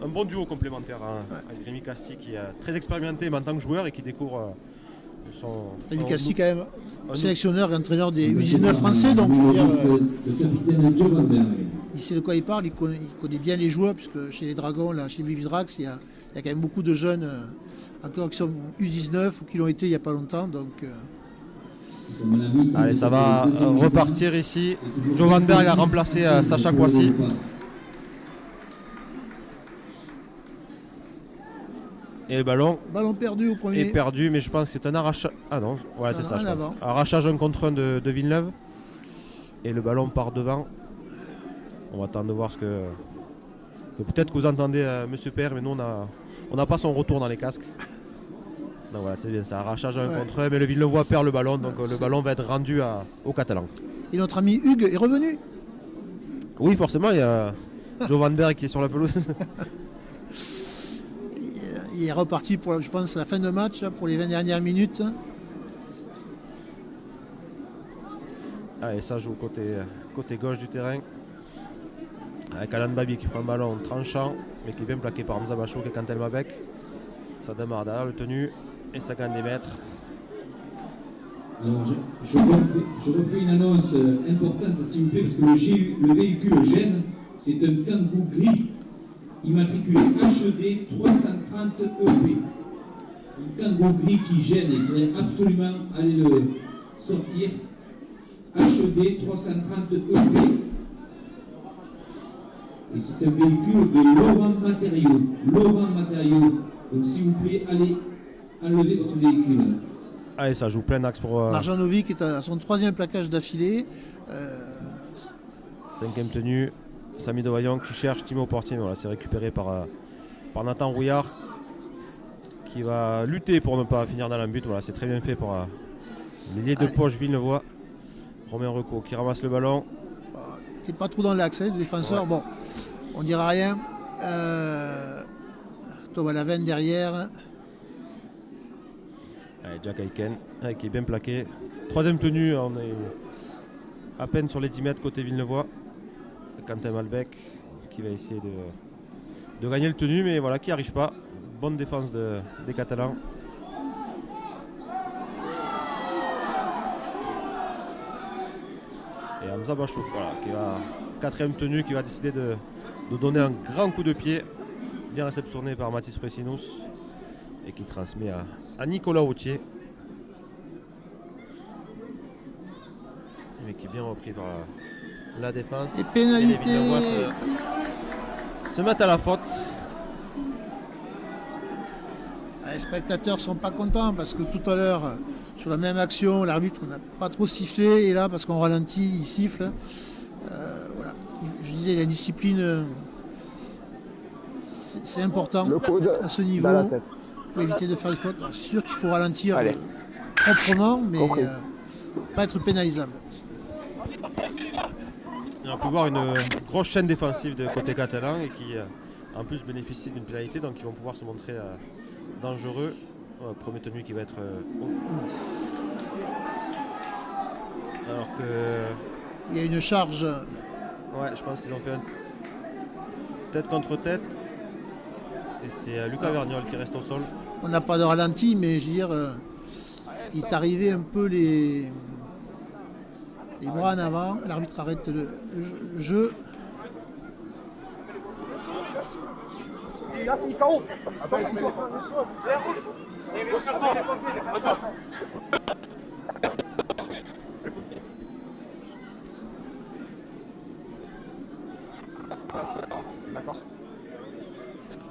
un bon duo complémentaire avec Rémi Casti qui est très expérimenté en tant que joueur et qui découvre Rémi Casti quand même sélectionneur et entraîneur des U19 français, donc le capitaine Joe Van Berg. Il sait de quoi il parle, il connaît bien les joueurs, puisque chez les Dragons, là, chez Baby Drags, il y a quand même beaucoup de jeunes encore qui sont U19 ou qui l'ont été il n'y a pas longtemps. Donc, allez, ça va repartir ici. Joe Van Berg a remplacé Sacha Kouassi. Et le ballon perdu au premier. Est perdu, mais je pense que c'est un arrachage. Ah non, ouais, c'est ça, je pense. Arrachage 1 contre 1 de Villeneuve. Et le ballon part devant. On va attendre de voir ce que peut-être que vous entendez Monsieur Père, mais nous on n'a pas son retour dans les casques. Donc voilà, c'est bien ça, arrachage 1 contre 1, mais le Villeneuvois perd le ballon, donc le ballon va être rendu aux Catalans. Et notre ami Hugues est revenu. Oui, forcément, il y a Joe Van Berg qui est sur la pelouse. Il est reparti pour, je pense, la fin de match, pour les 20 dernières minutes. Allez, ça joue côté gauche du terrain. Avec Alan Babi qui prend un ballon tranchant, mais qui est bien plaqué par Hamza Bachou et Quentin Malbec. Ça démarre derrière le tenu et ça gagne des mètres. Alors je refais une annonce importante s'il vous plaît, parce que le véhicule Gênes, c'est un Kangoo gris immatriculé HD 330 EP. Un Kangoo gris qui gêne, il faudrait absolument aller le sortir. HD 330 EP. Et c'est un véhicule de Laurent Matériaux. Donc s'il vous plaît, allez enlever votre véhicule. Allez, ça joue plein axe pour... Marjanovic est à son 3e plaquage d'affilée. 5e tenue. Samy Devaillant qui cherche Timo Portier. Voilà, c'est récupéré par Nathan Rouillard qui va lutter pour ne pas finir dans la but. Voilà, c'est très bien fait par l'ailier de poche Villeneuvois. Romain Recot qui ramasse le ballon. C'est pas trop dans l'axe, le défenseur. Ouais. Bon, on dira rien. Thomas Lavenne derrière. Allez, Jack Aiken qui est bien plaqué. 3e tenue, on est à peine sur les 10 mètres côté Villeneuvois. Quentin Malbec qui va essayer de gagner le tenu, mais voilà, qui n'y arrive pas. Bonne défense des Catalans. Et Hamza Bachou, voilà, qui va quatrième tenue qui va décider de donner un grand coup de pied, bien réceptionné par Mathis Fresinus et qui transmet à Nicolas Autier. Mais qui est bien repris par la défense. Et pénalité. Et les Villeneuvois se mettent à la faute. Les spectateurs ne sont pas contents parce que tout à l'heure, sur la même action, l'arbitre n'a pas trop sifflé et là, parce qu'on ralentit, il siffle. Voilà. Je disais, la discipline, c'est important Le coude à ce niveau. dans la tête. Il faut éviter de faire des fautes. C'est sûr qu'il faut ralentir Allez. proprement, mais Comprise. pas être pénalisable. Et on peut voir une grosse chaîne défensive de côté catalan et qui en plus bénéficie d'une pénalité, donc ils vont pouvoir se montrer dangereux. Premier tenu qui va être alors que Il y a une charge. ouais, je pense qu'ils ont fait un tête contre tête et c'est Lucas Vergnol qui reste au sol. On n'a pas de ralenti, mais je veux dire, il est arrivé un peu les bras en avant. L'arbitre arrête le jeu. D'accord.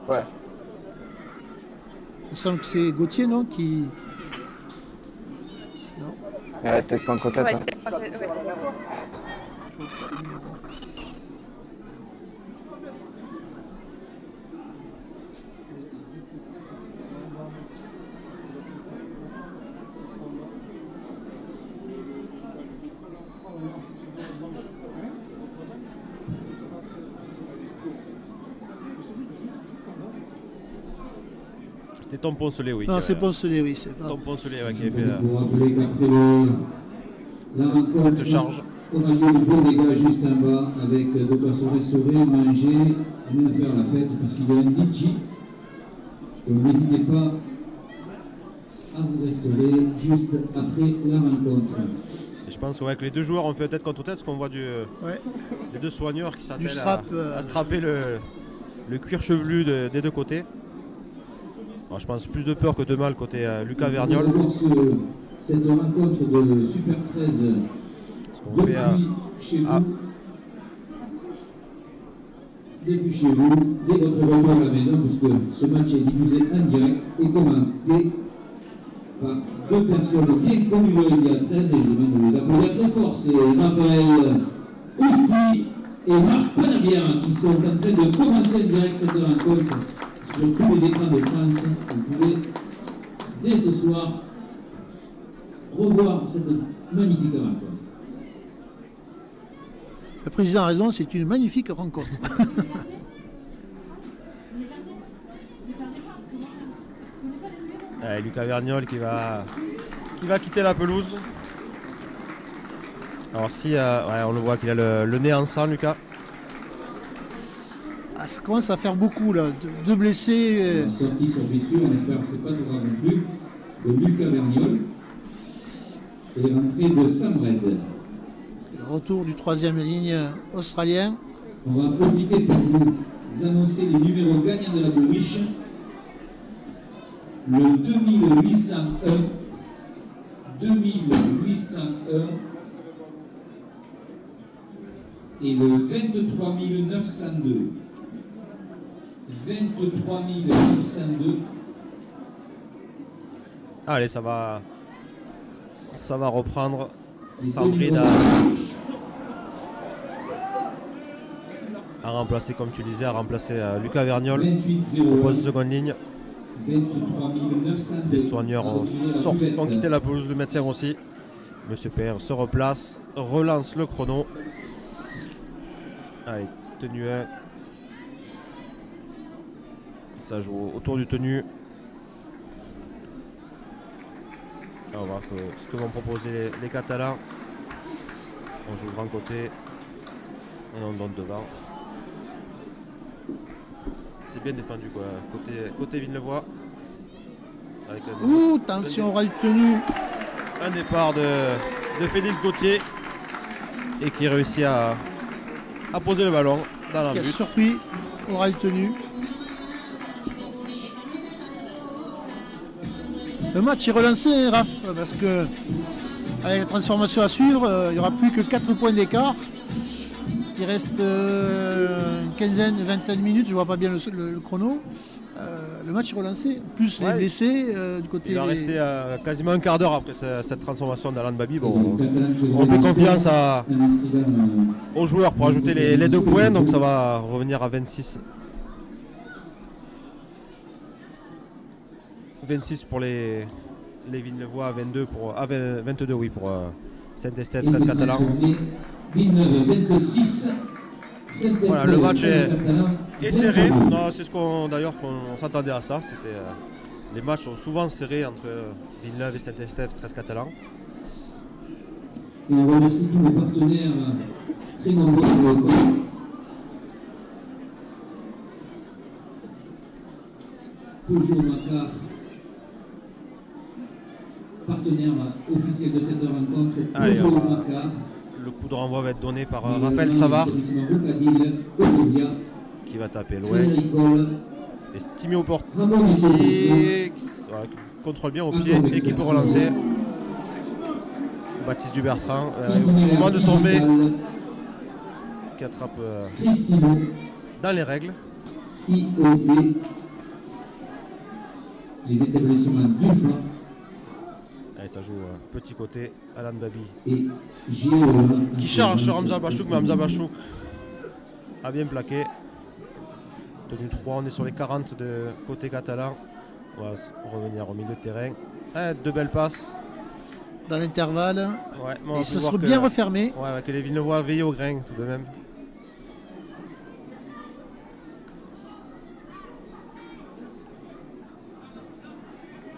Ouais. Il me semble que c'est Gauthier, non, qui... Non. Ouais, tête contre tête. Ouais, hein. c'est- ouais. Je vois pas le numéro. C'était Tom Poncelet, oui. Non, qui c'est avait- Poncelet, oui. C'est pas... Tom Poncelet ouais, qui avait fait Pour rappeler qu'après la rencontre, cette charge. aura lieu le beau dégât juste en bas avec de quoi se restaurer, manger et même faire la fête puisqu'il y a un DJ. Donc n'hésitez pas à vous restaurer juste après la rencontre. Et je pense ouais, que les deux joueurs ont fait tête contre tête, parce qu'on voit Ouais. les deux soigneurs qui s'attellent strap, à strapper le cuir chevelu des deux côtés. Alors, je pense plus de peur que de mal côté Lucas Vergnol. On va voir cette rencontre de Super 13 Ce qu'on fait depuis chez vous. à- Depuis chez vous, dès votre retour à la maison, puisque ce match est diffusé en direct et commenté par deux personnes bien connues de Rivière 13, et je demande de vous applaudir très fort. C'est Raphaël Ousti et Marc Panabière qui sont en train de commenter en direct cette rencontre sur tous les écrans de France. Vous pouvez, dès ce soir, revoir cette magnifique rencontre. Le président a raison, c'est une magnifique rencontre. Lucas Vergnol qui va quitter la pelouse. Alors si on le voit qu'il a le nez en sang, Lucas. Ah, ça commence à faire beaucoup, là. Deux blessés. Sorti sur blessure, on espère que c'est pas trop grave non plus, de Lucas Vergnol. Et l'entrée de Sam Red. Le retour du troisième ligne australien. On va profiter pour vous annoncer les numéros gagnants de la bourriche. Le 2801, 2801 et le 23902. 23902. Allez, ça va reprendre. Les Sam deux Red numéros de la bourriche. a remplacé, comme tu disais, Lucas Vergnol 2801, au poste de seconde ligne. 23902. Les soigneurs ont ont quitté la pelouse, le médecin aussi. Monsieur Père se replace, relance le chrono. Allez, tenue 1. Ça joue autour du tenu. On va voir ce que vont proposer les Catalans. On joue grand côté. Et on donne devant. C'est bien défendu quoi. Côté Villeneuvois. Avec Ouh, attention, aura eu tenu. un départ de Félix Gauthier. Et qui réussit à a posé le ballon dans la qui a but. surpris, aura eu tenu. Le match est relancé, Raph, parce que avec la transformation à suivre, il n'y aura plus que 4 points d'écart. Il reste une quinzaine, une vingtaine de minutes, je ne vois pas bien le chrono. Le match est relancé, plus les blessés du côté. Il va rester quasiment un quart d'heure après cette transformation d'Alan Babi. Bon, on fait confiance aux joueurs pour ajouter les 2 points, donc ça va revenir à 26. 26 pour les Villeneuvois, 22 22 oui, pour Saint-Estève, 13 Catalans. Voilà, le match est serré. C'est ce qu'on s'attendait à ça. Les matchs sont souvent serrés entre Villeneuve et Saint-Estève, 13 Catalans. Et on remercie tous nos partenaires très nombreux pour le temps. Peugeot Macar, partenaire officiel de cette rencontre. Peugeot Macar. Le coup de renvoi va être donné par Raphaël Savard qui va taper loin. Et Timmy au porte ici, contrôle bien au pied et qui peut relancer. Baptiste Dubertrand, au moment de tomber, qui attrape dans les règles. IOB, les établissements du flanc. Et ça joue petit côté, Alan Babi et qui charge sur Hamza Bachouk, mais Hamza Bachouk a bien plaqué. Tenu 3, on est sur les 40 de côté catalan. On va revenir au milieu de terrain. 2 belles passes. Dans l'intervalle. Ouais, et ça sera bien refermé. Ouais, que les Villeneuvois veillent au grain tout de même.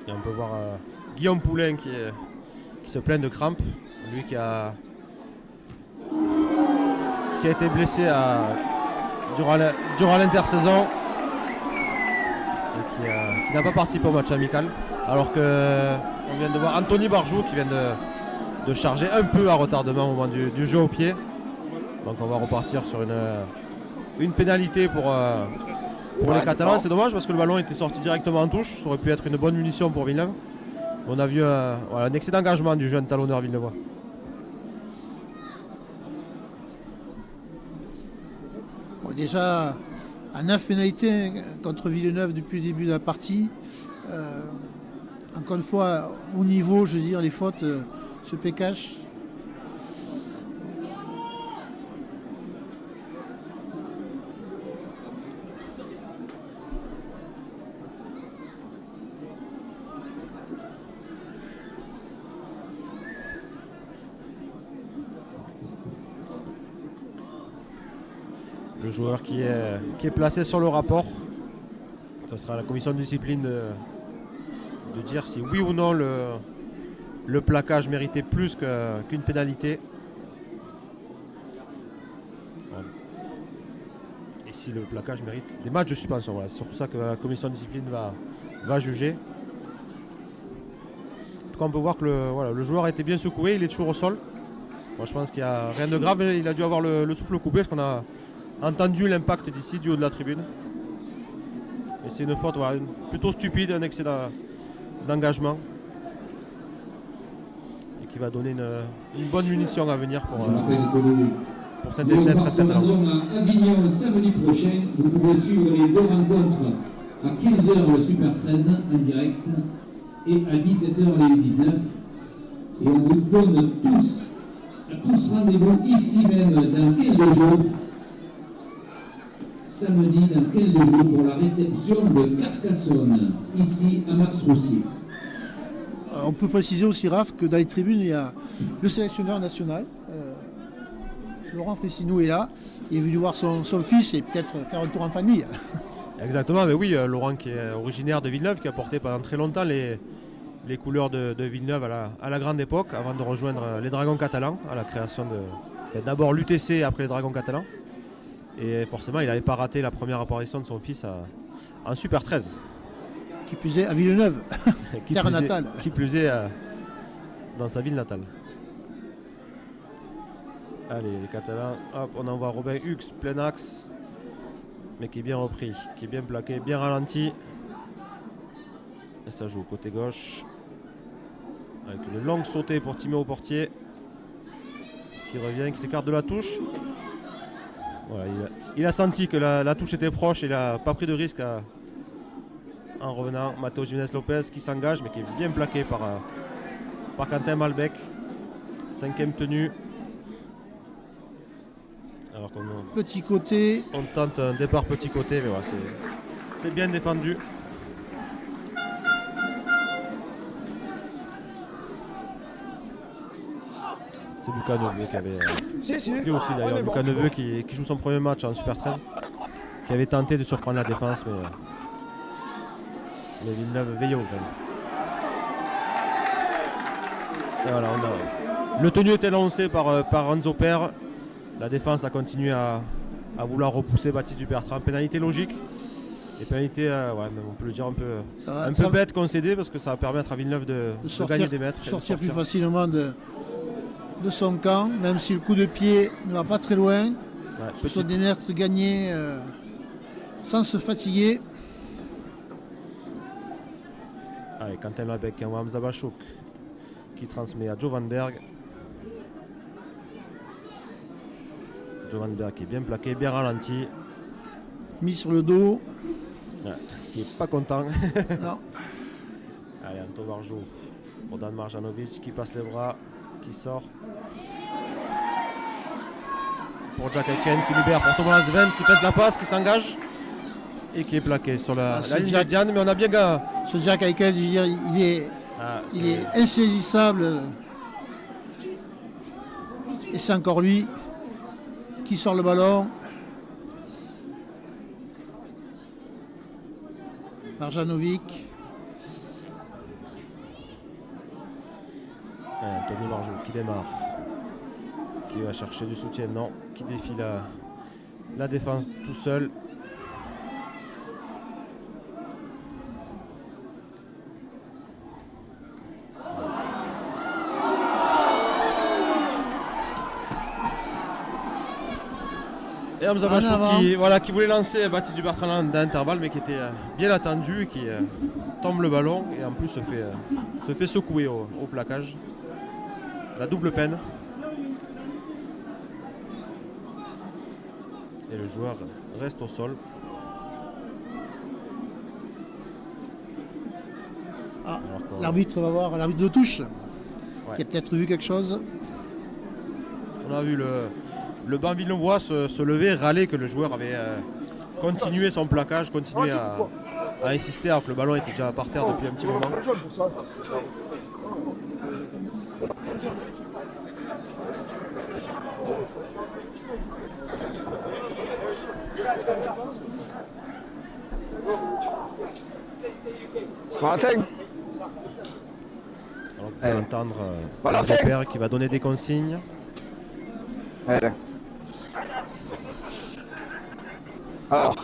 Et on peut voir Guillaume Poulain qui se plaint de crampes. Lui qui a été blessé durant l'intersaison et qui n'a pas participé au match amical. Alors qu'on vient de voir Anthony Barjou qui vient de charger un peu à retardement au moment du jeu au pied. Donc on va repartir sur une pénalité pour les Catalans. C'est dommage parce que le ballon était sorti directement en touche. Ça aurait pu être une bonne munition pour Villeneuve. On a vu un excès d'engagement du jeune talonneur villeneuvois. Bon, déjà, à 9 pénalités contre Villeneuve depuis le début de la partie. Encore une fois, au niveau, je veux dire, les fautes se pécachent. Le joueur qui est placé sur le rapport, ça sera à la commission de discipline de dire si oui ou non le plaquage méritait plus qu'une pénalité. Et si le plaquage mérite des matchs de suspension. Voilà, c'est surtout ça que la commission de discipline va juger. En tout cas, on peut voir que le joueur a été bien secoué, il est toujours au sol. Moi, je pense qu'il n'y a rien de grave, il a dû avoir le souffle coupé parce qu'on a entendu l'impact d'ici du haut de la tribune. Et c'est une faute plutôt stupide, un excès d'engagement. Et qui va donner une bonne munition à venir pour Saint-Estève, 13 Catalans. À Avignon le samedi prochain, vous pouvez suivre les 2 rencontres à 15h le Super 13 en direct et à 17h les 19. Et on vous donne tous rendez-vous ici même dans 15 jours. Samedi dans 15 jours pour la réception de Carcassonne, ici à Max-Roussier. On peut préciser aussi, Raph, que dans les tribunes, il y a le sélectionneur national, Laurent Frissinou est là. Il est venu voir son fils et peut-être faire un tour en famille. Exactement, mais oui, Laurent qui est originaire de Villeneuve, qui a porté pendant très longtemps les couleurs de Villeneuve à la grande époque, avant de rejoindre les Dragons catalans, à la création d'abord l'UTC et après les Dragons catalans. Et forcément, il n'avait pas raté la première apparition de son fils en Super 13. Qui plus est à Villeneuve, terre natale. Qui plus est dans sa ville natale. Allez, les Catalans, hop, on envoie Robin Hux, plein axe, mais qui est bien repris, qui est bien plaqué, bien ralenti. Et ça joue côté gauche, avec une longue sautée pour Timéo Portier, qui revient, qui s'écarte de la touche. Voilà, il a senti que la touche était proche, il n'a pas pris de risque en revenant. Matteo Jiménez Lopez qui s'engage, mais qui est bien plaqué par Quentin Malbec. 5e tenue. Alors petit côté. On tente un départ petit côté, mais voilà, c'est bien défendu. C'est Lucas Neveu qui avait. Lui aussi d'ailleurs, Lucas Neveu qui joue son premier match en Super 13, qui avait tenté de surprendre la défense, mais Villeneuve veillait au grain. Voilà, le tenu était lancé par Renzo Père. La défense a continué à vouloir repousser Baptiste Dubertrand. Pénalité logique. Et pénalité, ouais, on peut le dire un peu bête concédée, parce que ça va permettre à Villeneuve de gagner des mètres. Sortir plus facilement de son camp, même si le coup de pied ne va pas très loin. Ouais, ce sont des mètres gagnés sans se fatiguer. Allez, Quentin Malbec envoie Hamza Bachouk qui transmet à Joe Van Berg. Joe Van Berg qui est bien plaqué, bien ralenti. Mis sur le dos. Ouais, qui n'est pas content. Non. Allez, Anto Barjou pour Dan Marjanovic qui passe les bras, qui sort. Pour Jack Aiken qui libère pour Thomas Sven qui fait de la passe, qui s'engage et qui est plaqué sur la ligne médiane, mais on a bien gagné. Ce Jack Aiken, je veux dire, il est insaisissable. Et c'est encore lui qui sort le ballon. Marjanovic. Anthony Marjou qui démarre. Qui va chercher du soutien, non. Qui défie la défense tout seul. Et Hamza Bachou qui voulait lancer Baptiste Dubertrand d'intervalle, mais qui était bien attendu et qui tombe le ballon et en plus se fait secouer au plaquage. La double peine. Et le joueur reste au sol. Ah, l'arbitre va voir, l'arbitre de touche, ouais, qui a peut-être vu quelque chose. On a vu le banc villeneuvois se lever, râler que le joueur avait continué son plaquage, continué à insister alors que le ballon était déjà par terre depuis un petit moment. Valentin. Alors, on peut entendre le père qui va donner des consignes. Allez. Alors.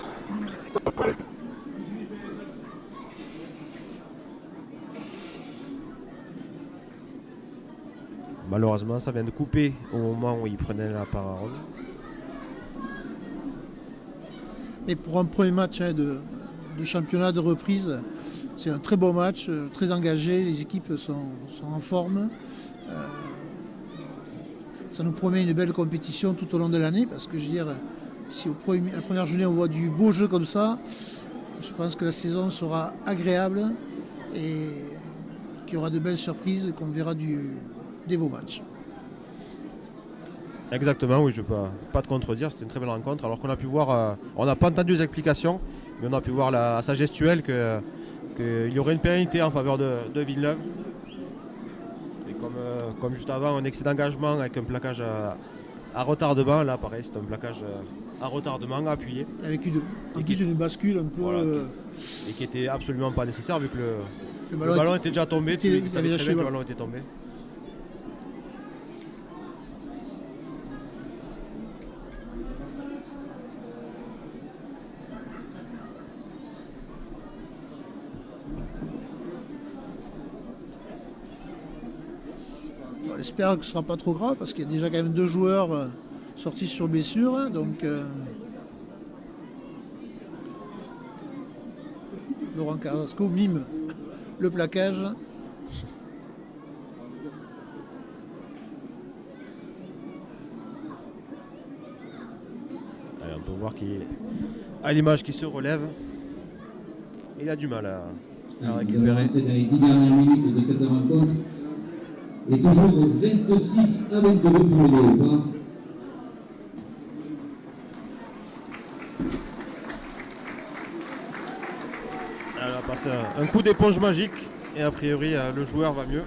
Malheureusement, ça vient de couper au moment où il prenait la parole. Mais pour un premier match de championnat de reprise, c'est un très beau match, très engagé, les équipes sont en forme. Ça nous promet une belle compétition tout au long de l'année, parce que je veux dire, si la première journée on voit du beau jeu comme ça, je pense que la saison sera agréable et qu'il y aura de belles surprises et qu'on verra des beaux matchs. Exactement, oui, je ne peux pas te contredire, c'était une très belle rencontre. Alors qu'on a pu voir, on n'a pas entendu les explications, mais on a pu voir à sa gestuelle qu'il y aurait une pénalité en faveur de Villeneuve. Et comme juste avant, un excès d'engagement avec un plaquage à retardement, là pareil, c'est un plaquage à retardement appuyé. Avec une bascule un peu. Voilà, et qui n'était absolument pas nécessaire vu que le ballon était déjà tombé, tu savais très bien que le ballon était tombé. On espère que ce ne sera pas trop grave parce qu'il y a déjà quand même 2 joueurs sortis sur blessure. Hein, donc Laurent Carrasco mime le plaquage. Allez, on peut voir qu'à l'image qui se relève, il a du mal à récupérer. Dans les 10 dernières minutes de cette rencontre. Et toujours 26 à 22 pour les Léopards. Elle a passé un coup d'éponge magique et a priori le joueur va mieux.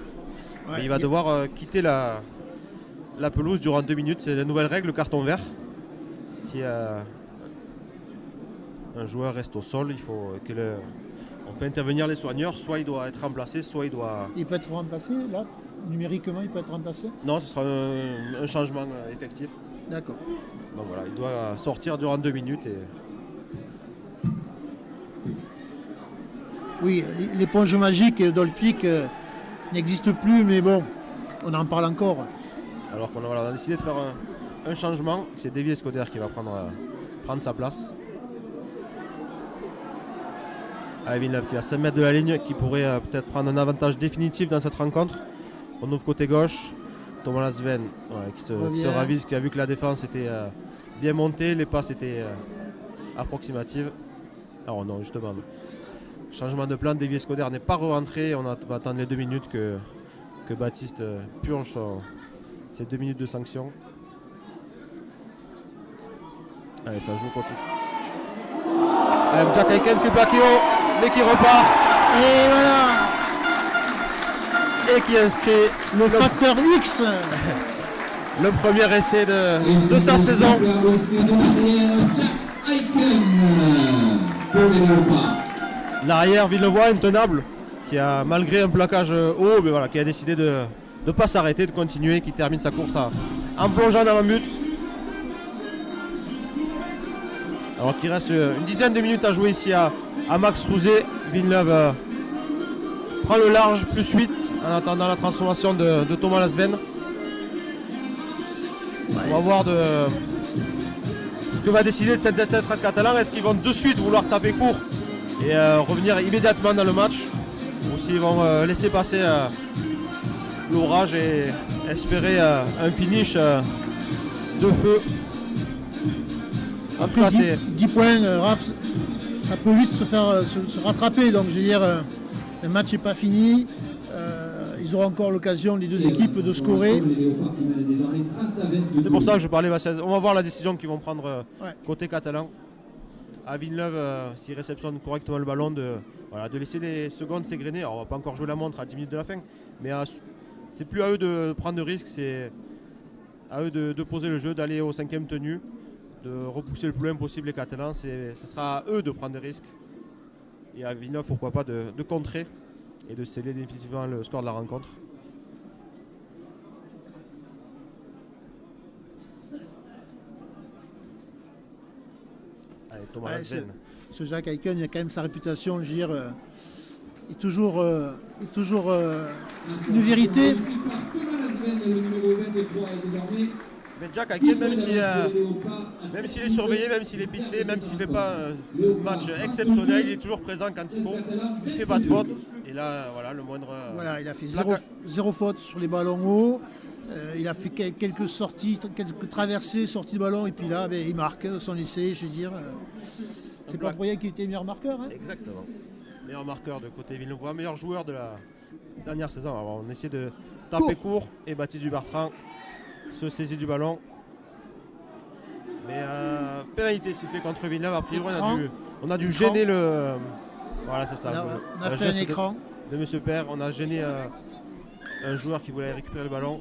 Ouais, il va devoir quitter la pelouse durant 2 minutes. C'est la nouvelle règle, le carton vert. Si un joueur reste au sol, il faut on fait intervenir les soigneurs. Soit il doit être remplacé, soit il doit... Il peut être remplacé là? Numériquement, il peut être remplacé? Non, ce sera un changement effectif. D'accord. Donc voilà, il doit sortir durant 2 minutes. Oui, l'éponge magique d'Olpic n'existe plus, mais bon, on en parle encore. Alors qu'on a décidé de faire un changement. C'est Davy Escoder qui va prendre sa place. Villeneuve qui est à 5 mètres de la ligne, qui pourrait peut-être prendre un avantage définitif dans cette rencontre. On ouvre côté gauche, Thomas Lasven qui se ravise, qui a vu que la défense était bien montée, les passes étaient approximatives. Alors non, justement, changement de plan, Davy Escoder n'est pas rentré, on va attendre les 2 minutes que Baptiste purge ses 2 minutes de sanction. Allez, ça joue côté. Jack Aiken qui est plaqué haut, mais qui repart. Et voilà, et qui inscrit le facteur X. Le premier essai de sa saison. L'arrière Villevoix intenable, qui a malgré un plaquage haut, mais voilà, qui a décidé de ne pas s'arrêter, de continuer, qui termine sa course en plongeant dans le but. Alors qu'il reste une dizaine de minutes à jouer ici à Max Rouzet. Villeneuve prend le large, plus 8 en attendant la transformation de Thomas Lasven. On va voir ce que va décider de Saint-Estève Fred Catalan. Est-ce qu'ils vont de suite vouloir taper court et revenir immédiatement dans le match, ou s'ils vont laisser passer l'orage et espérer un finish de feu. Après cas, 10 points, Raph, ça peut vite se rattraper. Donc je veux dire, le match n'est pas fini. Ils auront encore l'occasion, les 2 équipes, de scorer. C'est pour ça que je parlais. On va voir la décision qu'ils vont prendre côté catalan. À Villeneuve, s'ils réceptionnent correctement le ballon, de laisser les secondes s'égrener. Alors on ne va pas encore jouer la montre à 10 minutes de la fin, mais c'est plus à eux de prendre de risques, c'est à eux de poser le jeu, d'aller au 5e tenu, de repousser le plus loin possible les Catalans. Ce sera à eux de prendre des risques. Et à Villeneuve, pourquoi pas, de contrer et de sceller définitivement le score de la rencontre. Allez, Thomas Lasven. Ce Jack Aiken, il a quand même sa réputation, je veux dire, il est toujours une vérité. Mais Jack Aiken, même s'il est surveillé, même s'il est pisté, même s'il ne fait pas un match exceptionnel, il est toujours présent quand il faut. Il ne fait pas de faute. Et là, voilà, le moindre... Voilà, il a fait zéro faute sur les ballons hauts. Il a fait quelques sorties, quelques traversées, sorties de ballon. Et puis là, il marque son essai, je veux dire. C'est pas pour rien qu'il était meilleur marqueur. Hein. Exactement. Meilleur marqueur de côté Villeneuve, meilleur joueur de la dernière saison. Alors, on essaie de taper court et Baptiste Dubertrand se saisit du ballon. Mais pénalité sifflée contre Villeneuve. A priori, on a dû gêner le... Voilà, c'est ça. On a fait un écran. De Monsieur Père, on a gêné un joueur qui voulait récupérer le ballon.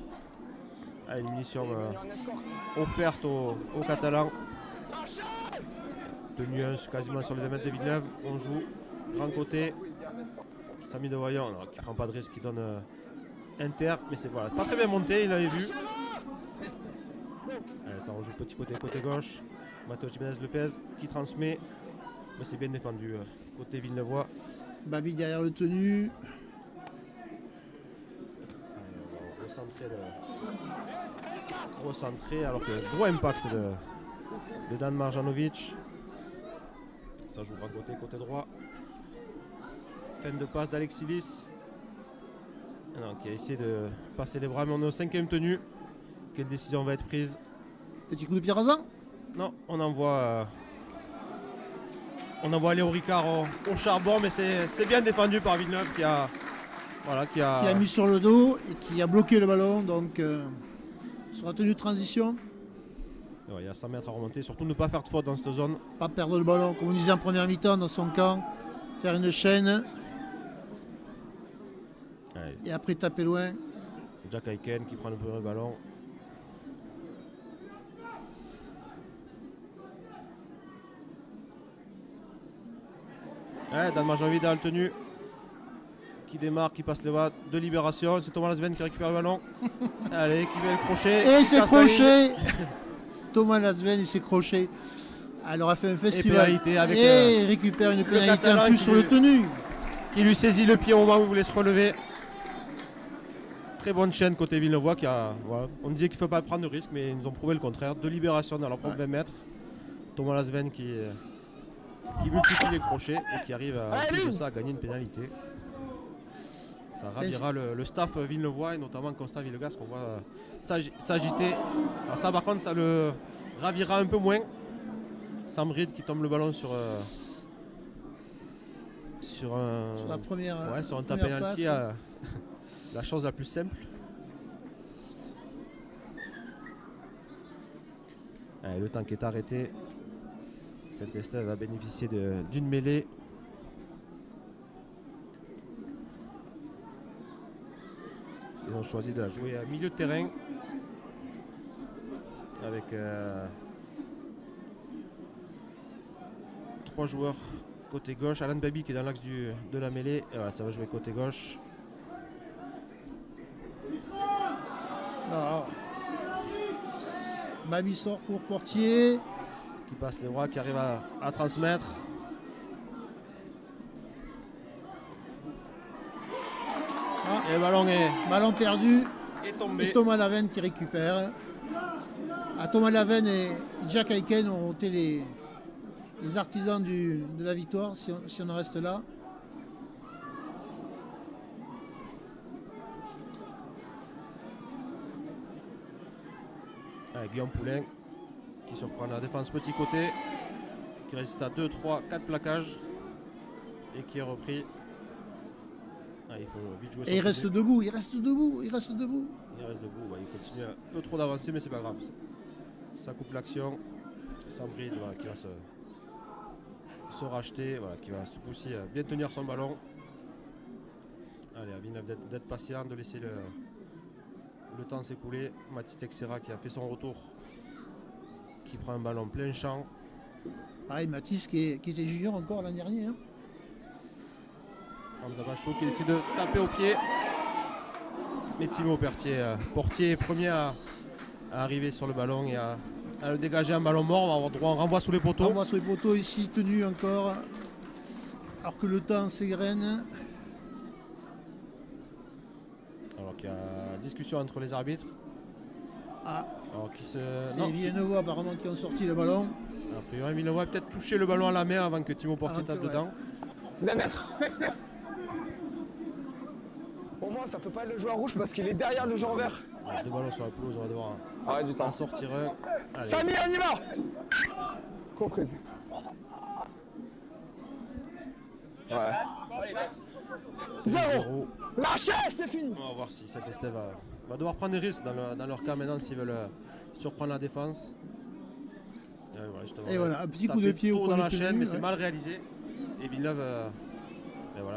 Une munition offerte aux Catalans. Tenu quasiment sur les 2 mètres de Villeneuve. On joue grand côté. Samy Devoyant qui ne prend pas de risque, qui donne inter. Mais c'est voilà, pas très bien monté, il l'avait vu. Allez, ça rejoue petit côté gauche. Matteo Jiménez-Lepez qui transmet. Mais c'est bien défendu côté Villeneuvois. Babi derrière le tenu. recentrer alors que gros impact de Dan Marjanovic. Ça joue grand côté droit. Fin de passe d'Alexilis. Qui a essayé de passer les bras, mais on est au 5e tenue. Quelle décision va être prise? Petit coup de pied rasant? Non, on envoie Léo Ricard au charbon, mais c'est bien défendu par Villeneuve qui a mis sur le dos et qui a bloqué le ballon. Donc sur la tenue de transition. Ouais, il y a 100 mètres à remonter, surtout ne pas faire de faute dans cette zone. Pas perdre le ballon, comme on disait en première mi-temps dans son camp. Faire une chaîne. Ouais. Et après taper loin. Jack Aiken qui prend le premier ballon. Ouais, Dan Marjanovic dans la tenue. Qui démarre, qui passe le bas de libération. C'est Thomas Lasven qui récupère le ballon. Allez, qui met le crochet. Et c'est crochet. Thomas Lasven, il s'est crochet. Elle aura fait un festival. Et il récupère une pénalité en plus sur le tenue. Qui lui saisit le pied au moment où il voulait se relever. Très bonne chaîne côté Villeneuve qui a. Voilà, on disait qu'il ne faut pas prendre de risque, mais ils nous ont prouvé le contraire. De libération dans leur propre 20 mètres. Thomas Lasven qui multiplie les crochets et qui arrive à gagner une pénalité. Ça ravira le staff Villeneuve et notamment Constant Villegas qu'on voit s'agiter. Alors ça par contre ça le ravira un peu moins. Sam Reed qui tombe le ballon sur la première, sur un tap penalty, la chose la plus simple. Allez, le temps qui est arrêté. Saint-Estève va bénéficier d'une mêlée. Ils ont choisi de la jouer à milieu de terrain avec 3 joueurs côté gauche. Alan Baby qui est dans l'axe de la mêlée. Et voilà, ça va jouer côté gauche. Baby sort pour Portier. Qui passe les bras, qui arrive à transmettre. Et le ballon perdu. Est tombé. Et Thomas Lasven qui récupère. Thomas Lasven et Jack Aiken ont été les artisans de la victoire, si on en reste là. Guillaume Poulain qui surprend la défense petit côté, qui résiste à 2, 3, 4 plaquages et qui est repris. Il faut vite jouer. Et il reste debout. Il continue un peu trop d'avancer, mais c'est pas grave. Ça coupe l'action. Sam Reed qui va se racheter, qui va ce coup-ci bien tenir son ballon. Allez, à Villeneuve d'être patient, de laisser le temps s'écouler. Mathis Texera qui a fait son retour, qui prend un ballon plein champ. Mathis qui était junior encore l'an dernier. Hamza Bachou qui décide de taper au pied. Mais Timo Portier est premier à arriver sur le ballon et à le dégager un ballon mort. On va avoir droit à un renvoi sous les poteaux. Renvoi sous les poteaux ici, tenu encore. Alors que le temps s'égrène. Alors qu'il y a discussion entre les arbitres. C'est Villeneuve apparemment qui ont sorti le ballon. A priori, Villeneuve a peut-être touché le ballon à la main avant que Timo Portier tape dedans. 2 mètres. Pour moi, ça peut pas être le joueur rouge parce qu'il est derrière le joueur vert. 2 ballons sur la pelouse, on va devoir du temps. en sortir un. Samy, on y va. Comprise. Ouais. 0. Lâchez, c'est fini. On va voir si Saint-Estève va devoir prendre des risques dans leur cas maintenant s'ils veulent surprendre la défense. Et voilà, un petit coup de pied au dans la chaîne, mais c'est mal réalisé. Et Villeneuve,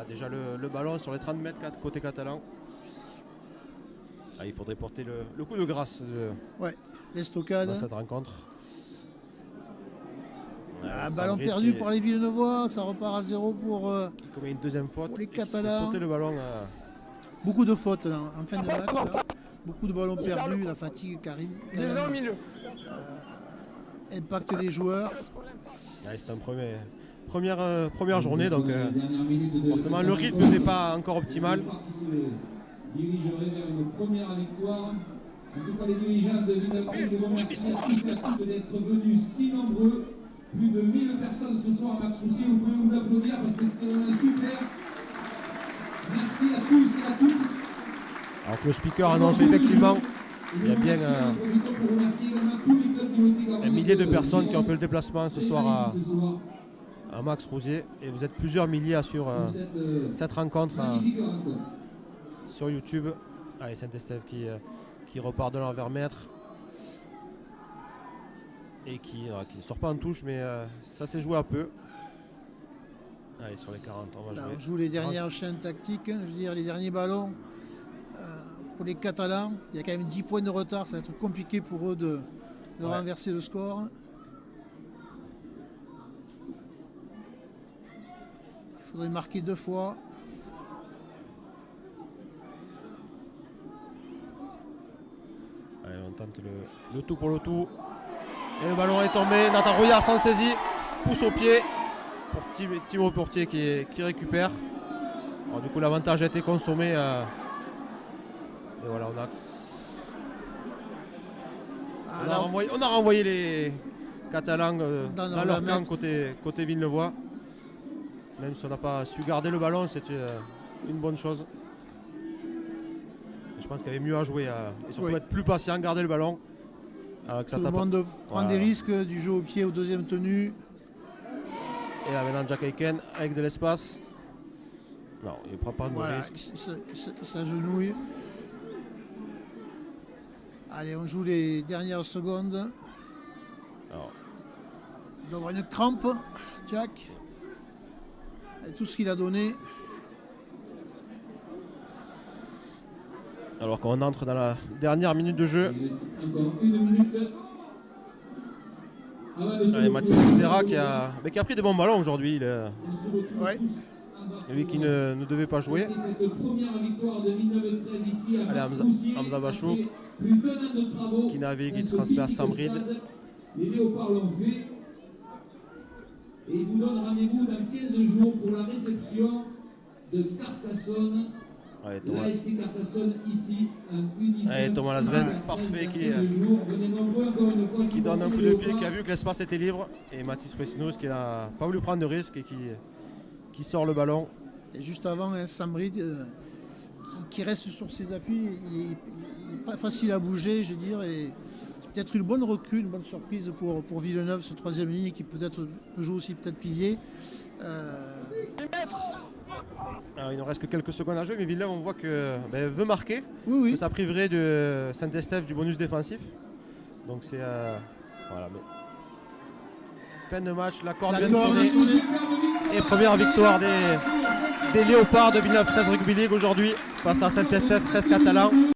déjà le ballon sur les 30 mètres côté catalan. Il faudrait porter le coup de grâce l'estocade dans cette rencontre. Ballon perdu pour les Villeneuvois, ça repart à 0 pour qui commet une deuxième faute. Pour les Catalans. Sauter le ballon. Beaucoup de fautes là, en fin de match. Là. Beaucoup de ballons perdus, la fatigue qui arrive. Au milieu. Impacte les joueurs. C'est une première journée, donc forcément le rythme n'est pas encore optimal. dirigerait vers une première victoire. En tout cas, les dirigeants de Villeneuve, je vous remercie à tous et à toutes d'être venus si nombreux. Plus de 1000 personnes ce soir à Max Roussy. Vous pouvez vous applaudir parce que c'était vraiment super. Merci à tous et à toutes. Alors que le speaker annonce effectivement il y a bien un millier de personnes qui ont fait le déplacement ce soir à Max Roussy. Et vous êtes plusieurs milliers à suivre cette rencontre sur YouTube. Allez, Saint-Estève qui repart de l'envers mètre et qui ne sort pas en touche, mais ça s'est joué un peu. Allez, sur les 40, on va jouer. On joue les dernières chaînes tactiques, je veux dire les derniers ballons. Pour les Catalans, il y a quand même 10 points de retard, ça va être compliqué pour eux de renverser le score. Il faudrait marquer 2 fois. Allez, on tente le tout pour le tout. Et le ballon est tombé. Nathan Rouillard s'en saisit. Pousse au pied pour Thibaut Portier qui récupère. Alors, du coup, l'avantage a été consommé. Et voilà, on a renvoyé les Catalans dans leur camp côté Villeneuvois. Même si on n'a pas su garder le ballon, c'est une bonne chose. Et je pense qu'il y avait mieux à jouer et surtout être plus patient, garder le ballon. Tout le monde prend des risques du jeu au pied au deuxième tenue. Et là maintenant Jack Aiken avec de l'espace. Non, il ne prend pas de risque. Il s'agenouille. Allez, on joue les dernières secondes. Alors. Il doit avoir une crampe, Jack. Et tout ce qu'il a donné. Alors qu'on entre dans la dernière minute de jeu. Encore une minute. Allez, Mathis Texera qui a pris des bons ballons aujourd'hui. Lui qui ne devait pas jouer. Allez, Hamza Bachouk qui navigue, qui transmet à Samrid. Les Léopards l'ont fait. Et il vous donne rendez-vous dans 15 jours pour la réception de Carcassonne. Allez, Carcassonne ici en Uniforme. Allez, Thomas Lasven, parfait, qui donne un coup de pied, qui a vu que l'espace était libre. Et Mathis Fressinos qui n'a pas voulu prendre de risque et qui sort le ballon. Et juste avant, Samrid qui reste sur ses appuis, il n'est pas facile à bouger, je veux dire. Et c'est peut-être une bonne recrue, une bonne surprise pour Villeneuve, ce troisième ligne qui peut jouer aussi peut-être pilier. Alors, il ne reste que quelques secondes à jouer, mais Villeneuve, on voit que veut marquer. Oui. Que ça priverait de Saint-Estève du bonus défensif. Donc c'est voilà. Mais... Fin de match, la corde vient de sonner. Et première victoire des Léopards de Villeneuve 13 Rugby League aujourd'hui face à Saint-Estève 13 Catalans.